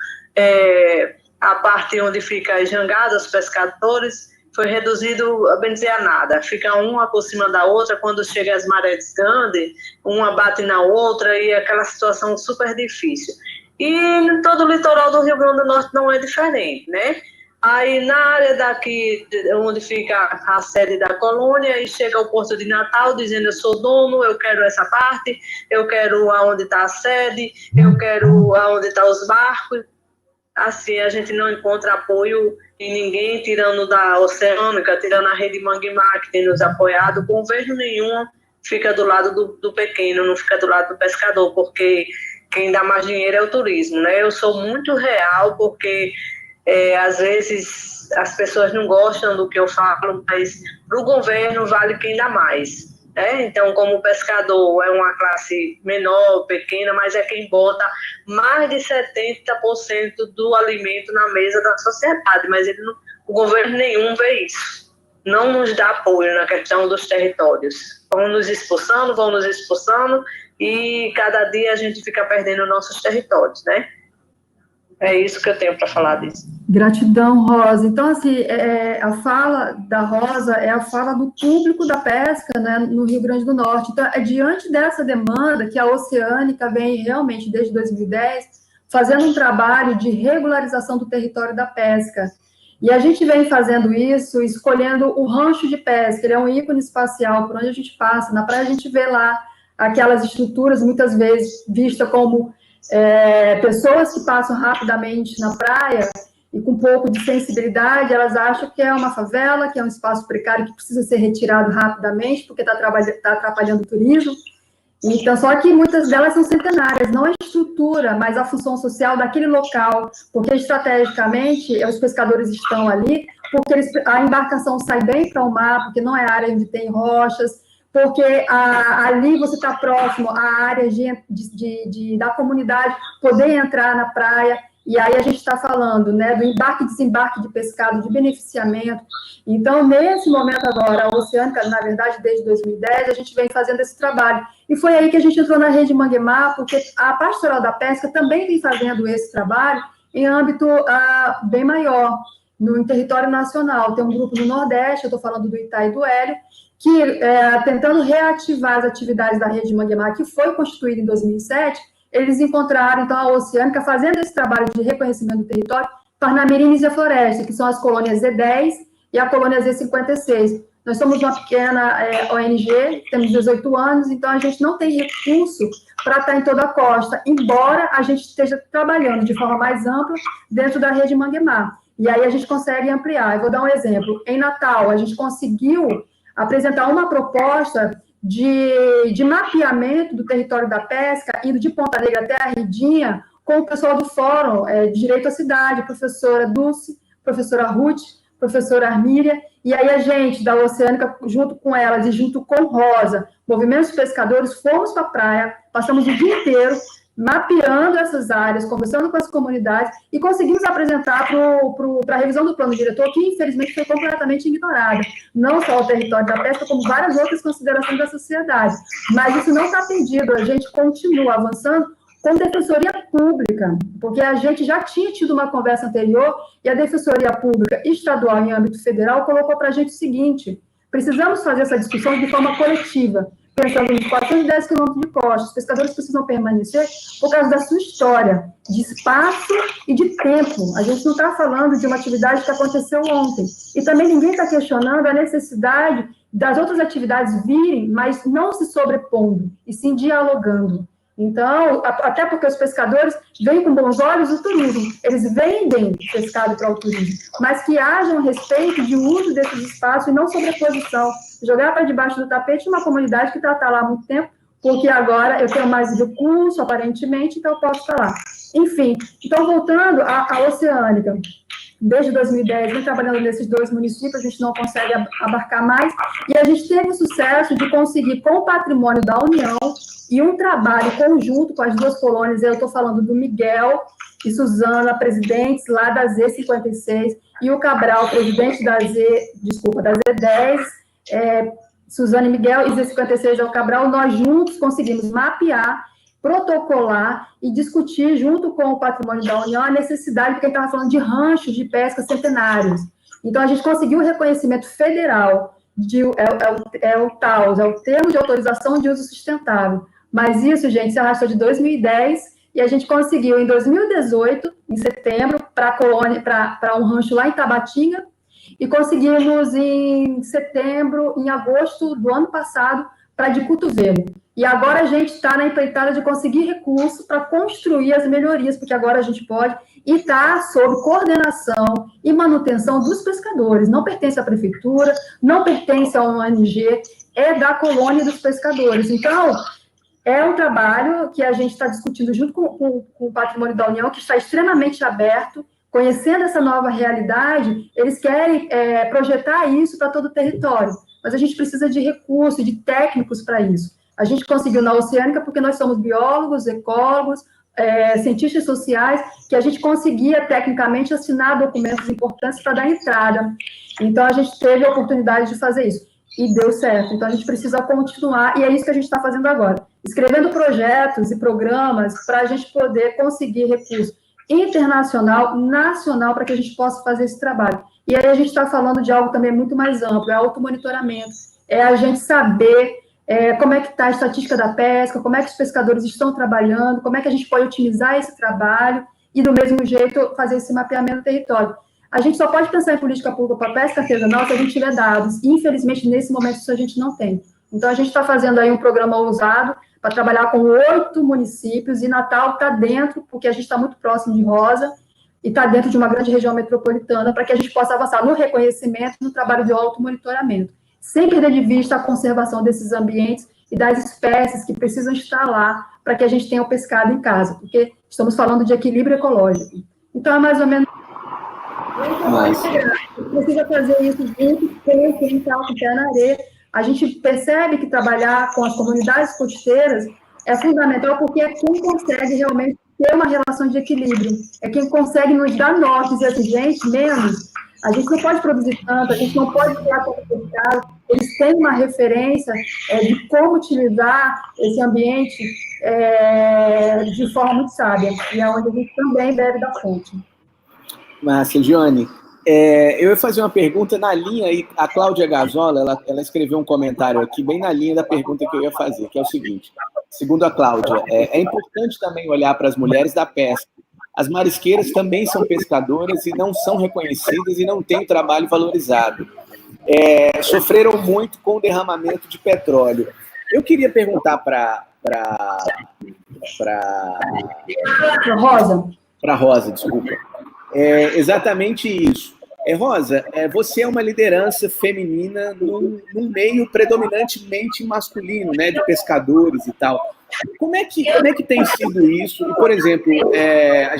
a parte onde fica as jangadas, os pescadores, foi reduzido, a bem dizer, a nada. Fica uma por cima da outra, quando chega as marés grandes, uma bate na outra, e aquela situação super difícil. E todo o litoral do Rio Grande do Norte não é diferente, né? Aí, na área daqui, onde fica a sede da colônia, e chega ao Porto de Natal, dizendo: eu sou dono, eu quero essa parte, eu quero aonde está a sede, eu quero aonde estão os barcos. Assim, a gente não encontra apoio em ninguém, tirando da Oceânica, tirando a Rede Manguimar, que tem nos apoiado. Governo nenhum fica do lado do pequeno, não fica do lado do pescador, porque quem dá mais dinheiro é o turismo, né? Eu sou muito real, porque às vezes as pessoas não gostam do que eu falo, mas para o governo vale quem dá mais, né? Então, como o pescador é uma classe menor, pequena, mas é quem bota mais de 70% do alimento na mesa da sociedade, mas o governo nenhum vê isso. não nos dá apoio na questão dos territórios. Vão nos expulsando, e cada dia a gente fica perdendo nossos territórios, né? É isso que eu tenho para falar disso. Gratidão, Rosa. Então, assim, a fala da Rosa é a fala do público da pesca, né, no Rio Grande do Norte. Então, é diante dessa demanda que a Oceânica vem realmente, desde 2010, fazendo um trabalho de regularização do território da pesca. E a gente vem fazendo isso, escolhendo o rancho de pesca, ele é um ícone espacial, por onde a gente passa. Na praia a gente vê lá aquelas estruturas, muitas vezes vistas como pessoas que passam rapidamente na praia e com um pouco de sensibilidade, elas acham que é uma favela, que é um espaço precário que precisa ser retirado rapidamente, porque está atrapalhando o turismo. Então, só que muitas delas são centenárias, não a estrutura, mas a função social daquele local, porque estrategicamente os pescadores estão ali, porque a embarcação sai bem para o mar, porque não é área onde tem rochas, porque ali você está próximo à área da comunidade poder entrar na praia, e aí a gente está falando, né, do embarque e desembarque de pescado, de beneficiamento. Então, nesse momento agora, a Oceânica, na verdade, desde 2010, a gente vem fazendo esse trabalho. E foi aí que a gente entrou na Rede Manguemar, porque a Pastoral da Pesca também vem fazendo esse trabalho em âmbito bem maior, no território nacional. Tem um grupo no Nordeste, eu estou falando do Itá e do Hélio, que, tentando reativar as atividades da Rede Manguemar, que foi constituída em 2007, eles encontraram, então, a Oceânica fazendo esse trabalho de reconhecimento do território, Parnamirim e Zé Floresta, que são as colônias Z10 e a colônia Z56. Nós somos uma pequena ONG, temos 18 anos, então a gente não tem recurso para estar em toda a costa, embora a gente esteja trabalhando de forma mais ampla dentro da Rede Manguemar. E aí a gente consegue ampliar. Eu vou dar um exemplo. Em Natal, a gente conseguiu apresentar uma proposta de mapeamento do território da pesca, indo de Ponta Negra até a Ridinha, com o pessoal do Fórum de Direito à Cidade, professora Dulce, professora Ruth, professora Armíria, e aí a gente, da Oceânica, junto com elas e junto com Rosa, movimentos pescadores, fomos para a praia, passamos o dia inteiro mapeando essas áreas, conversando com as comunidades, e conseguimos apresentar para a revisão do plano diretor, que infelizmente foi completamente ignorada. Não só o território da pesca, como várias outras considerações da sociedade. Mas isso não está perdido, a gente continua avançando com Defensoria Pública, porque a gente já tinha tido uma conversa anterior, e a Defensoria Pública Estadual em âmbito federal colocou para a gente o seguinte: precisamos fazer essa discussão de forma coletiva, pensando nos 410 quilômetros de costa. Os pescadores precisam permanecer por causa da sua história, de espaço e de tempo. A gente não está falando de uma atividade que aconteceu ontem. E também ninguém está questionando a necessidade das outras atividades virem, mas não se sobrepondo, e sim dialogando. Então, até porque os pescadores veem com bons olhos o turismo, eles vendem pescado para o turismo, mas que haja um respeito de uso desses espaços e não sobreposição. Jogar para debaixo do tapete uma comunidade que está lá há muito tempo, porque agora eu tenho mais recurso, aparentemente, então eu posso estar lá. Enfim, então, voltando à Oceânica, desde 2010, vem trabalhando nesses 2 municípios, a gente não consegue abarcar mais, e a gente teve o sucesso de conseguir, com o patrimônio da União, e um trabalho conjunto com as 2 colônias, eu estou falando do Miguel e Suzana, presidentes lá da Z56, e o Cabral, presidente da Z10, Suzana e Miguel, e Z56 é o Cabral, nós juntos conseguimos mapear, protocolar e discutir, junto com o patrimônio da União, a necessidade, porque a gente estava falando de ranchos de pesca centenários. Então, a gente conseguiu o reconhecimento federal, o TAUS, é o Termo de Autorização de Uso Sustentável. Mas isso, gente, se arrastou de 2010, e a gente conseguiu, em 2018, em setembro, para um rancho lá em Tabatinga, e conseguimos em setembro, em agosto do ano passado, para de Cotovelo. E agora a gente está na empreitada de conseguir recursos para construir as melhorias, porque agora a gente pode, e está sob coordenação e manutenção dos pescadores. Não pertence à prefeitura, não pertence a uma ONG, é da colônia dos pescadores. Então, é um trabalho que a gente está discutindo junto com o Patrimônio da União, que está extremamente aberto, conhecendo essa nova realidade, eles querem projetar isso para todo o território, mas a gente precisa de recursos, de técnicos para isso. A gente conseguiu na Oceânica porque nós somos biólogos, ecólogos, cientistas sociais, que a gente conseguia, tecnicamente, assinar documentos importantes para dar entrada. Então, a gente teve a oportunidade de fazer isso. E deu certo. Então, a gente precisa continuar, e é isso que a gente está fazendo agora. Escrevendo projetos e programas para a gente poder conseguir recurso internacional, nacional, para que a gente possa fazer esse trabalho. E aí a gente está falando de algo também muito mais amplo, é automonitoramento, é a gente saber como é que está a estatística da pesca, como é que os pescadores estão trabalhando, como é que a gente pode otimizar esse trabalho e, do mesmo jeito, fazer esse mapeamento do território. A gente só pode pensar em política pública para pesca artesanal se a gente tiver dados, e, infelizmente, nesse momento, isso a gente não tem. Então, a gente está fazendo aí um programa ousado para trabalhar com 8 municípios, e Natal está dentro, porque a gente está muito próximo de Rosa, e está dentro de uma grande região metropolitana, para que a gente possa avançar no reconhecimento e no trabalho de automonitoramento, sem perder de vista a conservação desses ambientes e das espécies que precisam estar lá para que a gente tenha o pescado em casa, porque estamos falando de equilíbrio ecológico. Então, é mais ou menos... Precisa fazer isso junto com quem está com o pé na areia. A gente percebe que trabalhar com as comunidades costeiras é fundamental, porque é quem consegue realmente ter uma relação de equilíbrio, é quem consegue nos dar norte, dizer assim, gente, menos, a gente não pode produzir tanto, a gente não pode criar tanto pescado, eles têm uma referência de como utilizar esse ambiente de forma muito sábia, e é onde a gente também bebe da fonte. Márcia, Gione, eu ia fazer uma pergunta na linha, e a Cláudia Gazola, ela escreveu um comentário aqui, bem na linha da pergunta que eu ia fazer, que é o seguinte, segundo a Cláudia, é importante também olhar para as mulheres da pesca. As marisqueiras também são pescadoras e não são reconhecidas e não têm o trabalho valorizado. Sofreram muito com o derramamento de petróleo. Eu queria perguntar para Rosa, desculpa. Exatamente isso. Rosa, você é uma liderança feminina num meio predominantemente masculino, né, de pescadores e tal. Como é que tem sido isso? E, por exemplo, a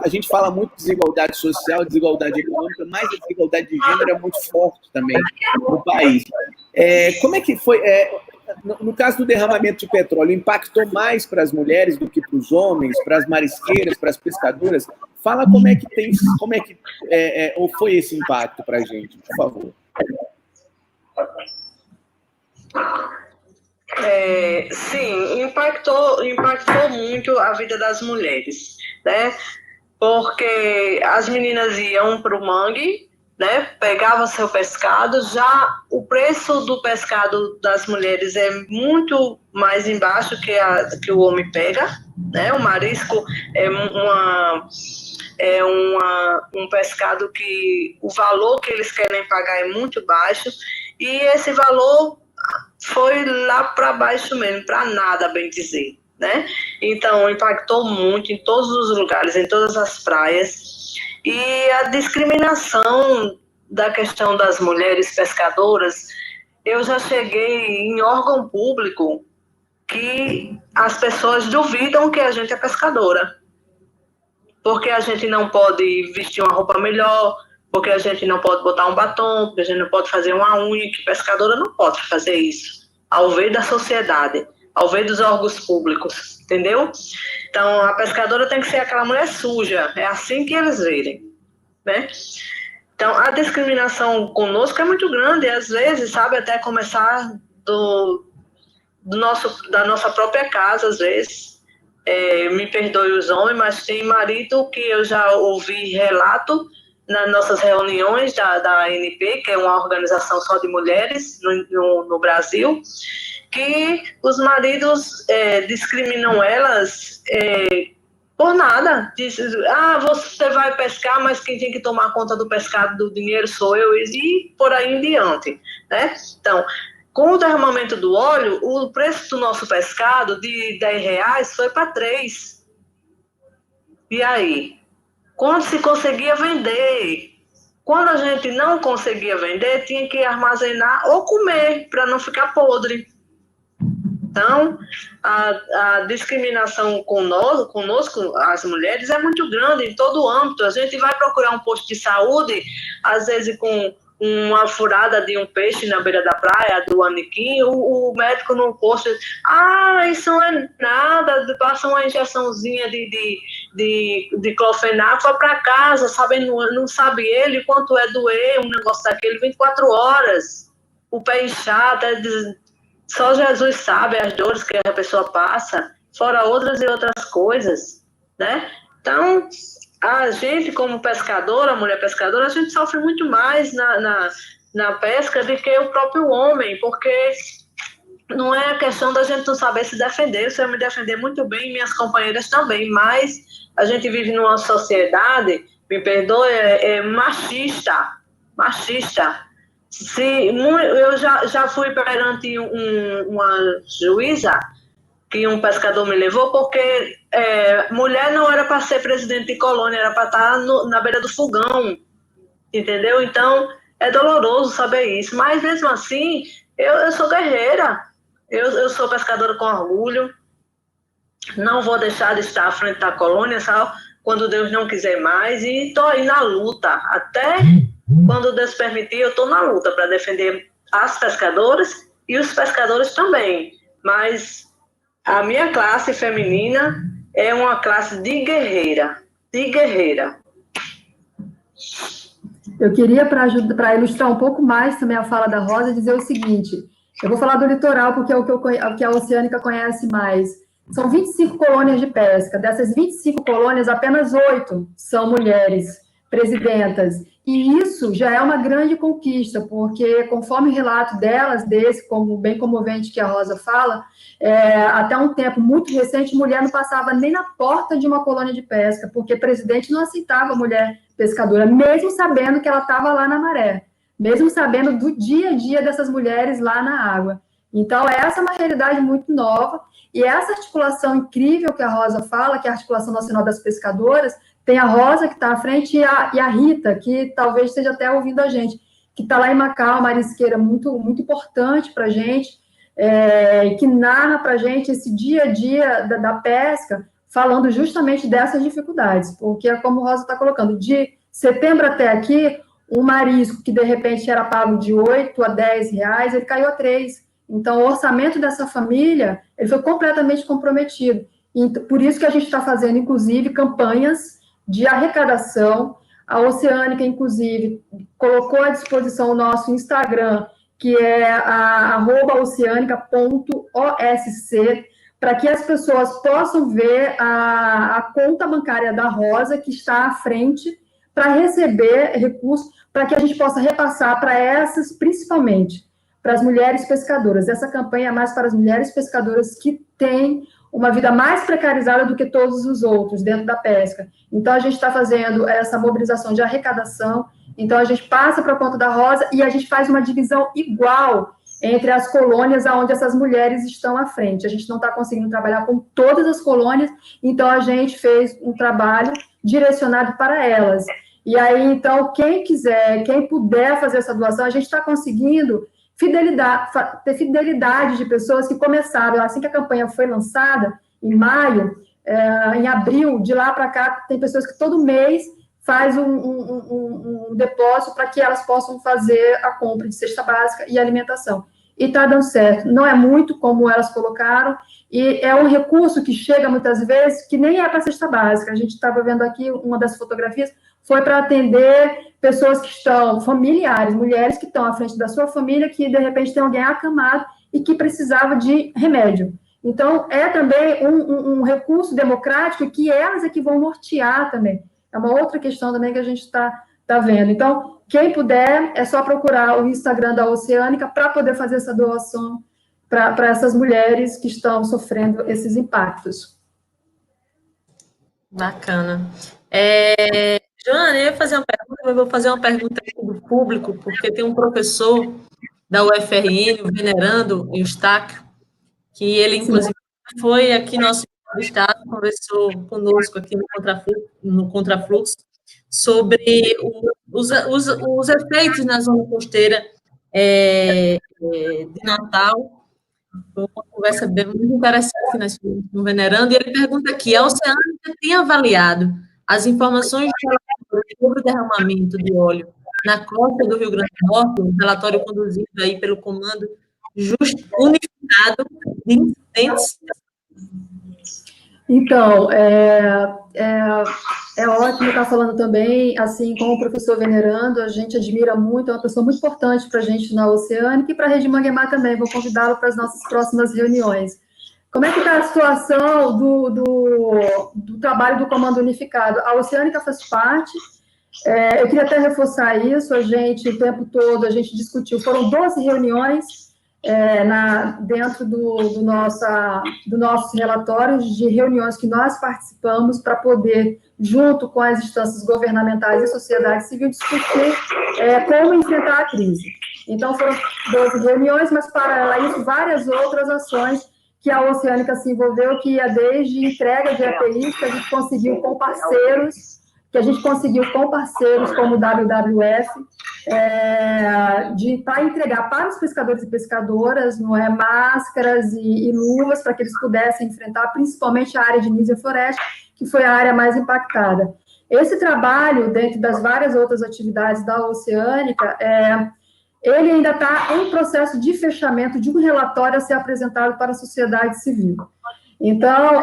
gente fala muito de desigualdade social, desigualdade econômica, mas a desigualdade de gênero é muito forte também no país. Como é que foi? No caso do derramamento de petróleo, impactou mais para as mulheres do que para os homens, para as marisqueiras, para as pescadoras? Fala ou foi esse impacto para a gente, por favor. Sim, impactou muito a vida das mulheres, né? Porque as meninas iam para o mangue, né? Pegavam seu pescado, já o preço do pescado das mulheres é muito mais embaixo que o homem pega, né? O marisco é um pescado que o valor que eles querem pagar é muito baixo, e esse valor foi lá para baixo mesmo, para nada, bem dizer, né? Então, impactou muito em todos os lugares, em todas as praias, e a discriminação da questão das mulheres pescadoras, eu já cheguei em órgão público que as pessoas duvidam que a gente é pescadora, porque a gente não pode vestir uma roupa melhor, porque a gente não pode botar um batom, porque a gente não pode fazer uma unha, que pescadora não pode fazer isso, ao ver da sociedade, ao ver dos órgãos públicos, entendeu? Então, a pescadora tem que ser aquela mulher suja, é assim que eles verem, né? Então, a discriminação conosco é muito grande, e às vezes, sabe, até começar da nossa própria casa, às vezes. Me perdoe os homens, mas tem marido que eu já ouvi relato nas nossas reuniões da ANP, que é uma organização só de mulheres no Brasil, que os maridos discriminam elas por nada. Diz, você vai pescar, mas quem tem que tomar conta do pescado, do dinheiro sou eu, e por aí em diante, né? Então, com o derramamento do óleo, o preço do nosso pescado de R$10 foi para 3. E aí? Quando se conseguia vender? Quando a gente não conseguia vender, tinha que armazenar ou comer, para não ficar podre. Então, a discriminação conosco, as mulheres, é muito grande em todo o âmbito. A gente vai procurar um posto de saúde, às vezes com uma furada de um peixe na beira da praia, do Aniquim, o médico no posto diz, isso não é nada, passa uma injeçãozinha de clofenaco, vai para casa, não sabe ele quanto é doer um negócio daquele 24 horas, o pé inchado, só Jesus sabe as dores que a pessoa passa, fora outras e outras coisas, né? Então, a gente, como pescadora, mulher pescadora, a gente sofre muito mais na pesca do que o próprio homem, porque não é a questão da gente não saber se defender. Eu sei me defender muito bem, minhas companheiras também, mas a gente vive numa sociedade, me perdoe, machista. Eu já fui perante uma juíza que um pescador me levou, porque mulher não era para ser presidente de colônia, era para estar na beira do fogão, entendeu? Então, é doloroso saber isso, mas mesmo assim, eu sou guerreira, eu sou pescadora com orgulho, não vou deixar de estar à frente da colônia, sabe? Quando Deus não quiser mais, e estou aí na luta, até quando Deus permitir, eu estou na luta para defender as pescadoras e os pescadores também, mas a minha classe feminina é uma classe de guerreira, Eu queria, para ilustrar um pouco mais também a fala da Rosa, dizer o seguinte, eu vou falar do litoral, porque é o que a Oceânica conhece mais. São 25 colônias de pesca, dessas 25 colônias, apenas 8 são mulheres presidentas, e isso já é uma grande conquista, porque conforme o relato delas, como bem comovente que a Rosa fala, até um tempo muito recente, mulher não passava nem na porta de uma colônia de pesca, porque presidente não aceitava mulher pescadora, mesmo sabendo que ela estava lá na maré, mesmo sabendo do dia a dia dessas mulheres lá na água. Então, essa é uma realidade muito nova, e essa articulação incrível que a Rosa fala, que é a Articulação Nacional das Pescadoras, tem a Rosa, que está à frente, e a Rita, que talvez esteja até ouvindo a gente, que está lá em Macau, uma marisqueira muito, muito importante para a gente, que narra para a gente esse dia a dia da pesca, falando justamente dessas dificuldades, porque é como a Rosa está colocando, de setembro até aqui, um marisco que de repente era pago de 8 a 10 reais, ele caiu a 3. Então, o orçamento dessa família, ele foi completamente comprometido. E por isso que a gente está fazendo, inclusive, campanhas de arrecadação. A Oceânica, inclusive, colocou à disposição o nosso Instagram, que é @oceanica.osc, para que as pessoas possam ver a conta bancária da Rosa, que está à frente, para receber recursos, para que a gente possa repassar para essas, principalmente, para as mulheres pescadoras. Essa campanha é mais para as mulheres pescadoras que têm uma vida mais precarizada do que todos os outros dentro da pesca. Então, a gente está fazendo essa mobilização de arrecadação, então a gente passa para a conta da Rosa e a gente faz uma divisão igual entre as colônias onde essas mulheres estão à frente. A gente não está conseguindo trabalhar com todas as colônias, então a gente fez um trabalho direcionado para elas. E aí, então, quem quiser, quem puder fazer essa doação, a gente está conseguindo ter fidelidade de pessoas que começaram, assim que a campanha foi lançada, em maio, em abril, de lá para cá, tem pessoas que todo mês faz um depósito para que elas possam fazer a compra de cesta básica e alimentação. E está dando certo. Não é muito, como elas colocaram, e é um recurso que chega muitas vezes, que nem é para cesta básica. A gente estava vendo aqui, uma das fotografias, foi para atender pessoas que estão, familiares, mulheres que estão à frente da sua família, que de repente tem alguém acamado e que precisava de remédio. Então, é também um recurso democrático que elas é que vão nortear também. É uma outra questão também que a gente está vendo. Então, quem puder, é só procurar o Instagram da Oceânica para poder fazer essa doação para essas mulheres que estão sofrendo esses impactos. Bacana. Joana, eu ia fazer uma pergunta, mas vou fazer uma pergunta aqui do público, porque tem um professor da UFRN, o Venerando Eustáquio, que ele, inclusive, foi aqui nosso estado, conversou conosco aqui no Contrafluxo sobre os efeitos na zona costeira de Natal. Foi uma conversa bem muito interessante que nós tivemos com o Venerando, e ele pergunta aqui, a Oceânica tem avaliado as informações sobre o derramamento de óleo na costa do Rio Grande do Norte, um relatório conduzido aí pelo Comando Unificado de Incidentes. Então, é ótimo estar falando também, assim, com o professor Venerando, a gente admira muito, é uma pessoa muito importante para a gente na Oceânica e para a Rede Manguemar também, vou convidá-lo para as nossas próximas reuniões. Como é que está a situação do trabalho do Comando Unificado? A Oceânica faz parte, eu queria até reforçar isso, a gente, o tempo todo, a gente discutiu, foram 12 reuniões, dentro do nossos relatórios de reuniões que nós participamos para poder, junto com as instâncias governamentais e sociedade civil, discutir como enfrentar a crise. Então, foram 12 reuniões, mas, para isso, várias outras ações que a Oceânica se envolveu, que ia desde entrega de EPIs, que a gente conseguiu com parceiros, como o WWF, para entregar para os pescadores e pescadoras, máscaras e luvas para que eles pudessem enfrentar, principalmente a área de Nísia Floresta, que foi a área mais impactada. Esse trabalho, dentro das várias outras atividades da Oceânica, ele ainda está em processo de fechamento de um relatório a ser apresentado para a sociedade civil. Então,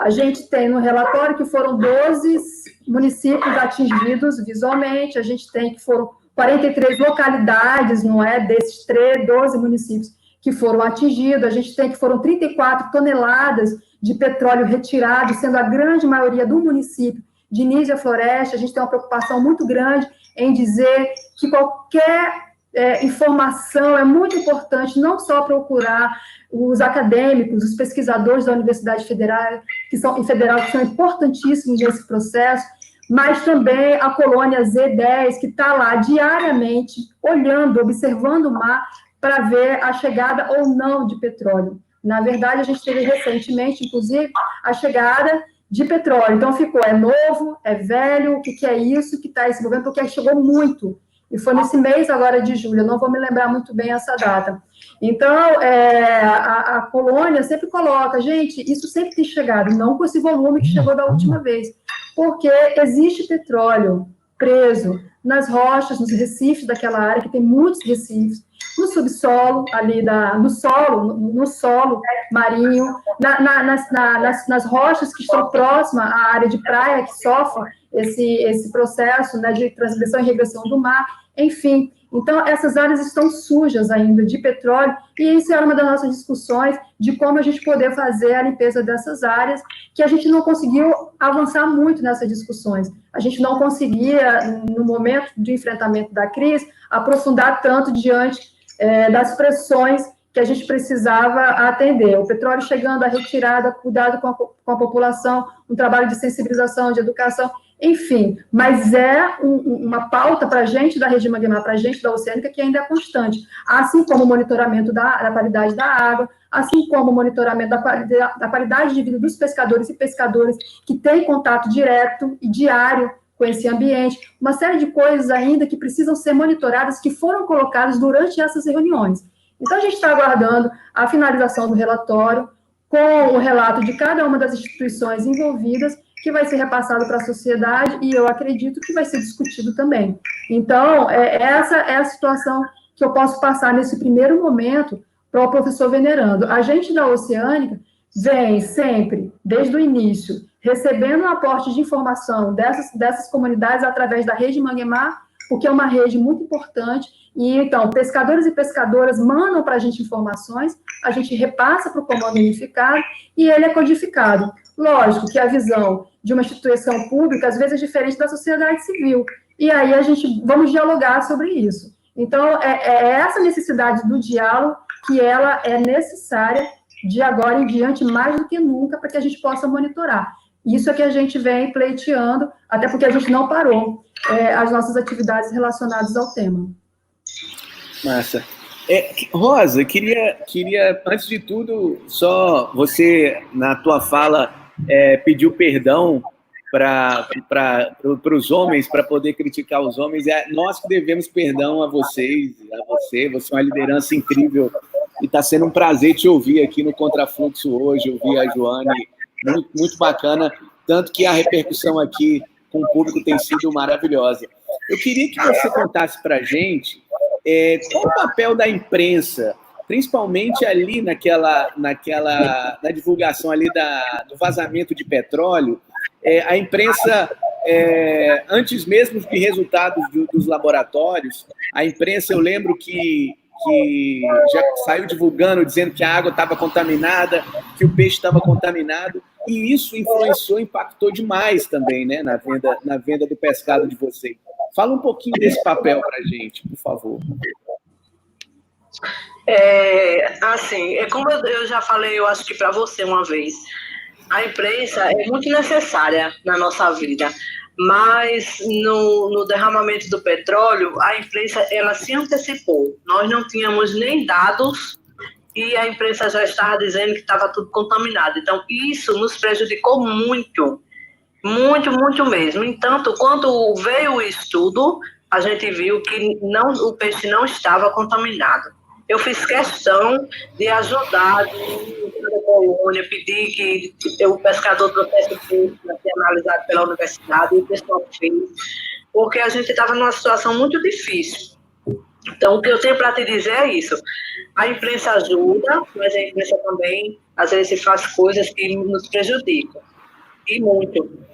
a gente tem no relatório que foram 12 municípios atingidos visualmente, a gente tem que foram 43 localidades, desses 12 municípios que foram atingidos, a gente tem que foram 34 toneladas de petróleo retirado, sendo a grande maioria do município de Nísia Floresta. A gente tem uma preocupação muito grande em dizer que qualquer informação é muito importante, não só procurar os acadêmicos, os pesquisadores da Universidade Federal, que são importantíssimos nesse processo, mas também a colônia Z10, que está lá diariamente, olhando, observando o mar, para ver a chegada ou não de petróleo. Na verdade, a gente teve recentemente, inclusive, a chegada de petróleo. Então, ficou, é novo, é velho, o que é isso que está esse movimento, porque chegou muito. E foi nesse mês agora de julho, eu não vou me lembrar muito bem essa data. Então, a colônia sempre coloca, gente, isso sempre tem chegado, não com esse volume que chegou da última vez, porque existe petróleo preso nas rochas, nos recifes daquela área, que tem muitos recifes, no subsolo, ali no solo marinho, nas rochas que estão próximas à área de praia, que sofre esse processo, de transgressão e regressão do mar, enfim. Então, essas áreas estão sujas ainda de petróleo, e isso era uma das nossas discussões de como a gente poder fazer a limpeza dessas áreas, que a gente não conseguiu avançar muito nessas discussões. A gente não conseguia, no momento de enfrentamento da crise, aprofundar tanto diante das pressões que a gente precisava atender. O petróleo chegando, a retirada, cuidado com a população, um trabalho de sensibilização, de educação, enfim, mas uma pauta para a gente da Rede Manguemar, para a gente da Oceânica, que ainda é constante, assim como o monitoramento da qualidade da água, assim como o monitoramento da qualidade de vida dos pescadores e pescadoras que têm contato direto e diário com esse ambiente, uma série de coisas ainda que precisam ser monitoradas, que foram colocadas durante essas reuniões. Então, a gente está aguardando a finalização do relatório, com o relato de cada uma das instituições envolvidas, que vai ser repassado para a sociedade, e eu acredito que vai ser discutido também. Então, essa é a situação que eu posso passar nesse primeiro momento para o professor Venerando. A gente da Oceânica vem sempre, desde o início, recebendo um aporte de informação dessas comunidades através da Rede Manguemar, porque é uma rede muito importante, e então, pescadores e pescadoras mandam para a gente informações, a gente repassa para o Comando Unificado, e ele é codificado. Lógico que a visão de uma instituição pública, às vezes, é diferente da sociedade civil, e aí vamos dialogar sobre isso. Então, essa necessidade do diálogo que ela é necessária de agora em diante, mais do que nunca, para que a gente possa monitorar. Isso é que a gente vem pleiteando, até porque a gente não parou as nossas atividades relacionadas ao tema. Massa. Rosa, queria, antes de tudo, só você, na tua fala, pediu perdão para os homens, para poder criticar os homens. Nós que devemos perdão a vocês, a você é uma liderança incrível, e está sendo um prazer te ouvir aqui no Contrafluxo hoje, ouvir a Joane, muito, muito bacana, tanto que a repercussão aqui com o público tem sido maravilhosa. Eu queria que você contasse para a gente qual o papel da imprensa, principalmente ali na divulgação ali do vazamento de petróleo. A imprensa, antes mesmo de resultados dos laboratórios, a imprensa, eu lembro que já saiu divulgando, dizendo que a água estava contaminada, que o peixe estava contaminado, e isso influenciou, impactou demais também, né, na venda do pescado de vocês. Fala um pouquinho desse papel para a gente, por favor. Assim, como eu já falei, eu acho que para você uma vez, a imprensa é muito necessária na nossa vida, mas no derramamento do petróleo, a imprensa ela se antecipou. Nós não tínhamos nem dados e a imprensa já estava dizendo que estava tudo contaminado. Então, isso nos prejudicou muito, muito, muito mesmo. Entanto, quando veio o estudo, a gente viu que o peixe não estava contaminado. Eu fiz questão de ajudar, de ir na colônia, pedir que o pescador trouxesse o peixe para ser analisado pela universidade, e o pessoal fez, porque a gente estava numa situação muito difícil. Então, o que eu tenho para te dizer é isso. A imprensa ajuda, mas a imprensa também, às vezes, faz coisas que nos prejudicam. E muito.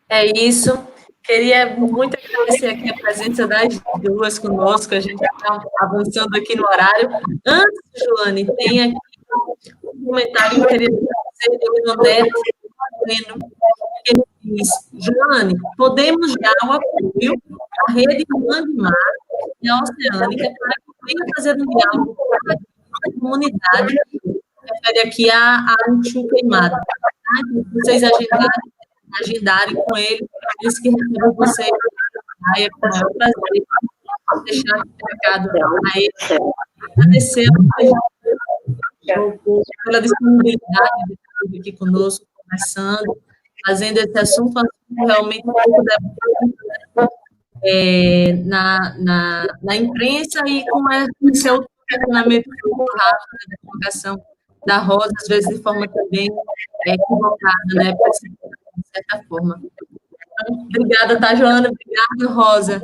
É isso. Queria muito agradecer aqui a presença das duas conosco, a gente está avançando aqui no horário. Antes, Joane, tem aqui um comentário que eu queria fazer do Odete, que ele diz: Joane, podemos dar o apoio à rede Mandimar e à Oceânica para que venha fazer um diálogo com a comunidade, refere aqui a Anchu Queimada. Vocês agendarem com ele, eles que recebem você, é com o maior prazer deixar recado a ele, agradecer pela disponibilidade de estar aqui conosco, conversando, fazendo esse assunto realmente muito debatido na imprensa e com esse outro questionamento rápido da divulgação da Rosa, às vezes de forma também equivocada, né, de certa forma. Então, obrigada, tá, Joana? Obrigada, Rosa.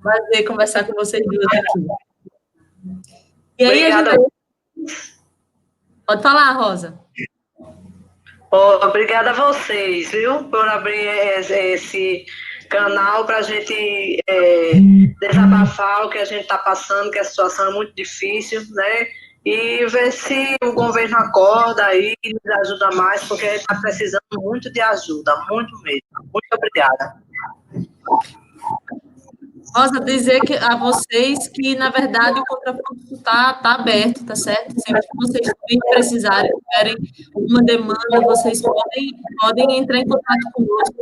Prazer conversar com vocês duas aqui. E aí, obrigada. Pode falar, Rosa. Obrigada a vocês, viu, por abrir esse canal para a gente desabafar o que a gente está passando, que a situação é muito difícil, né? E ver se o governo acorda aí e nos ajuda mais, porque está precisando muito de ajuda, muito mesmo. Muito obrigada. Rosa, dizer a vocês que, na verdade, o contrafluxo está aberto, tá certo? Sempre que vocês precisarem, tiverem alguma demanda, vocês podem entrar em contato conosco.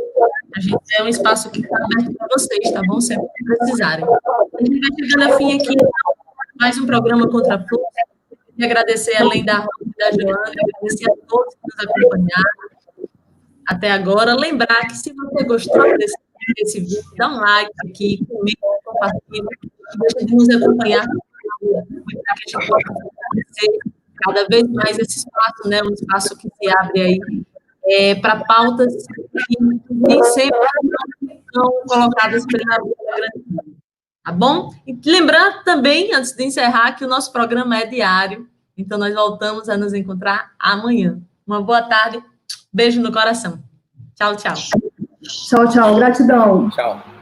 A gente é um espaço que está aberto para vocês, tá bom? Sempre que precisarem. A gente vai chegando a fim aqui, mais um programa Contrafluxo. E agradecer, além da Rosa e da Joana, agradecer a todos que nos acompanharam até agora. Lembrar que, se você gostou desse vídeo, dá um like aqui, comenta, compartilha, deixa de nos acompanhar, para que a gente possa acontecer cada vez mais esse espaço, né, um espaço que se abre aí para pautas que nem sempre são colocadas pela grande mídia. Tá bom? E lembrando também, antes de encerrar, que o nosso programa é diário, então nós voltamos a nos encontrar amanhã. Uma boa tarde, beijo no coração. Tchau, tchau. Tchau, tchau. Gratidão. Tchau.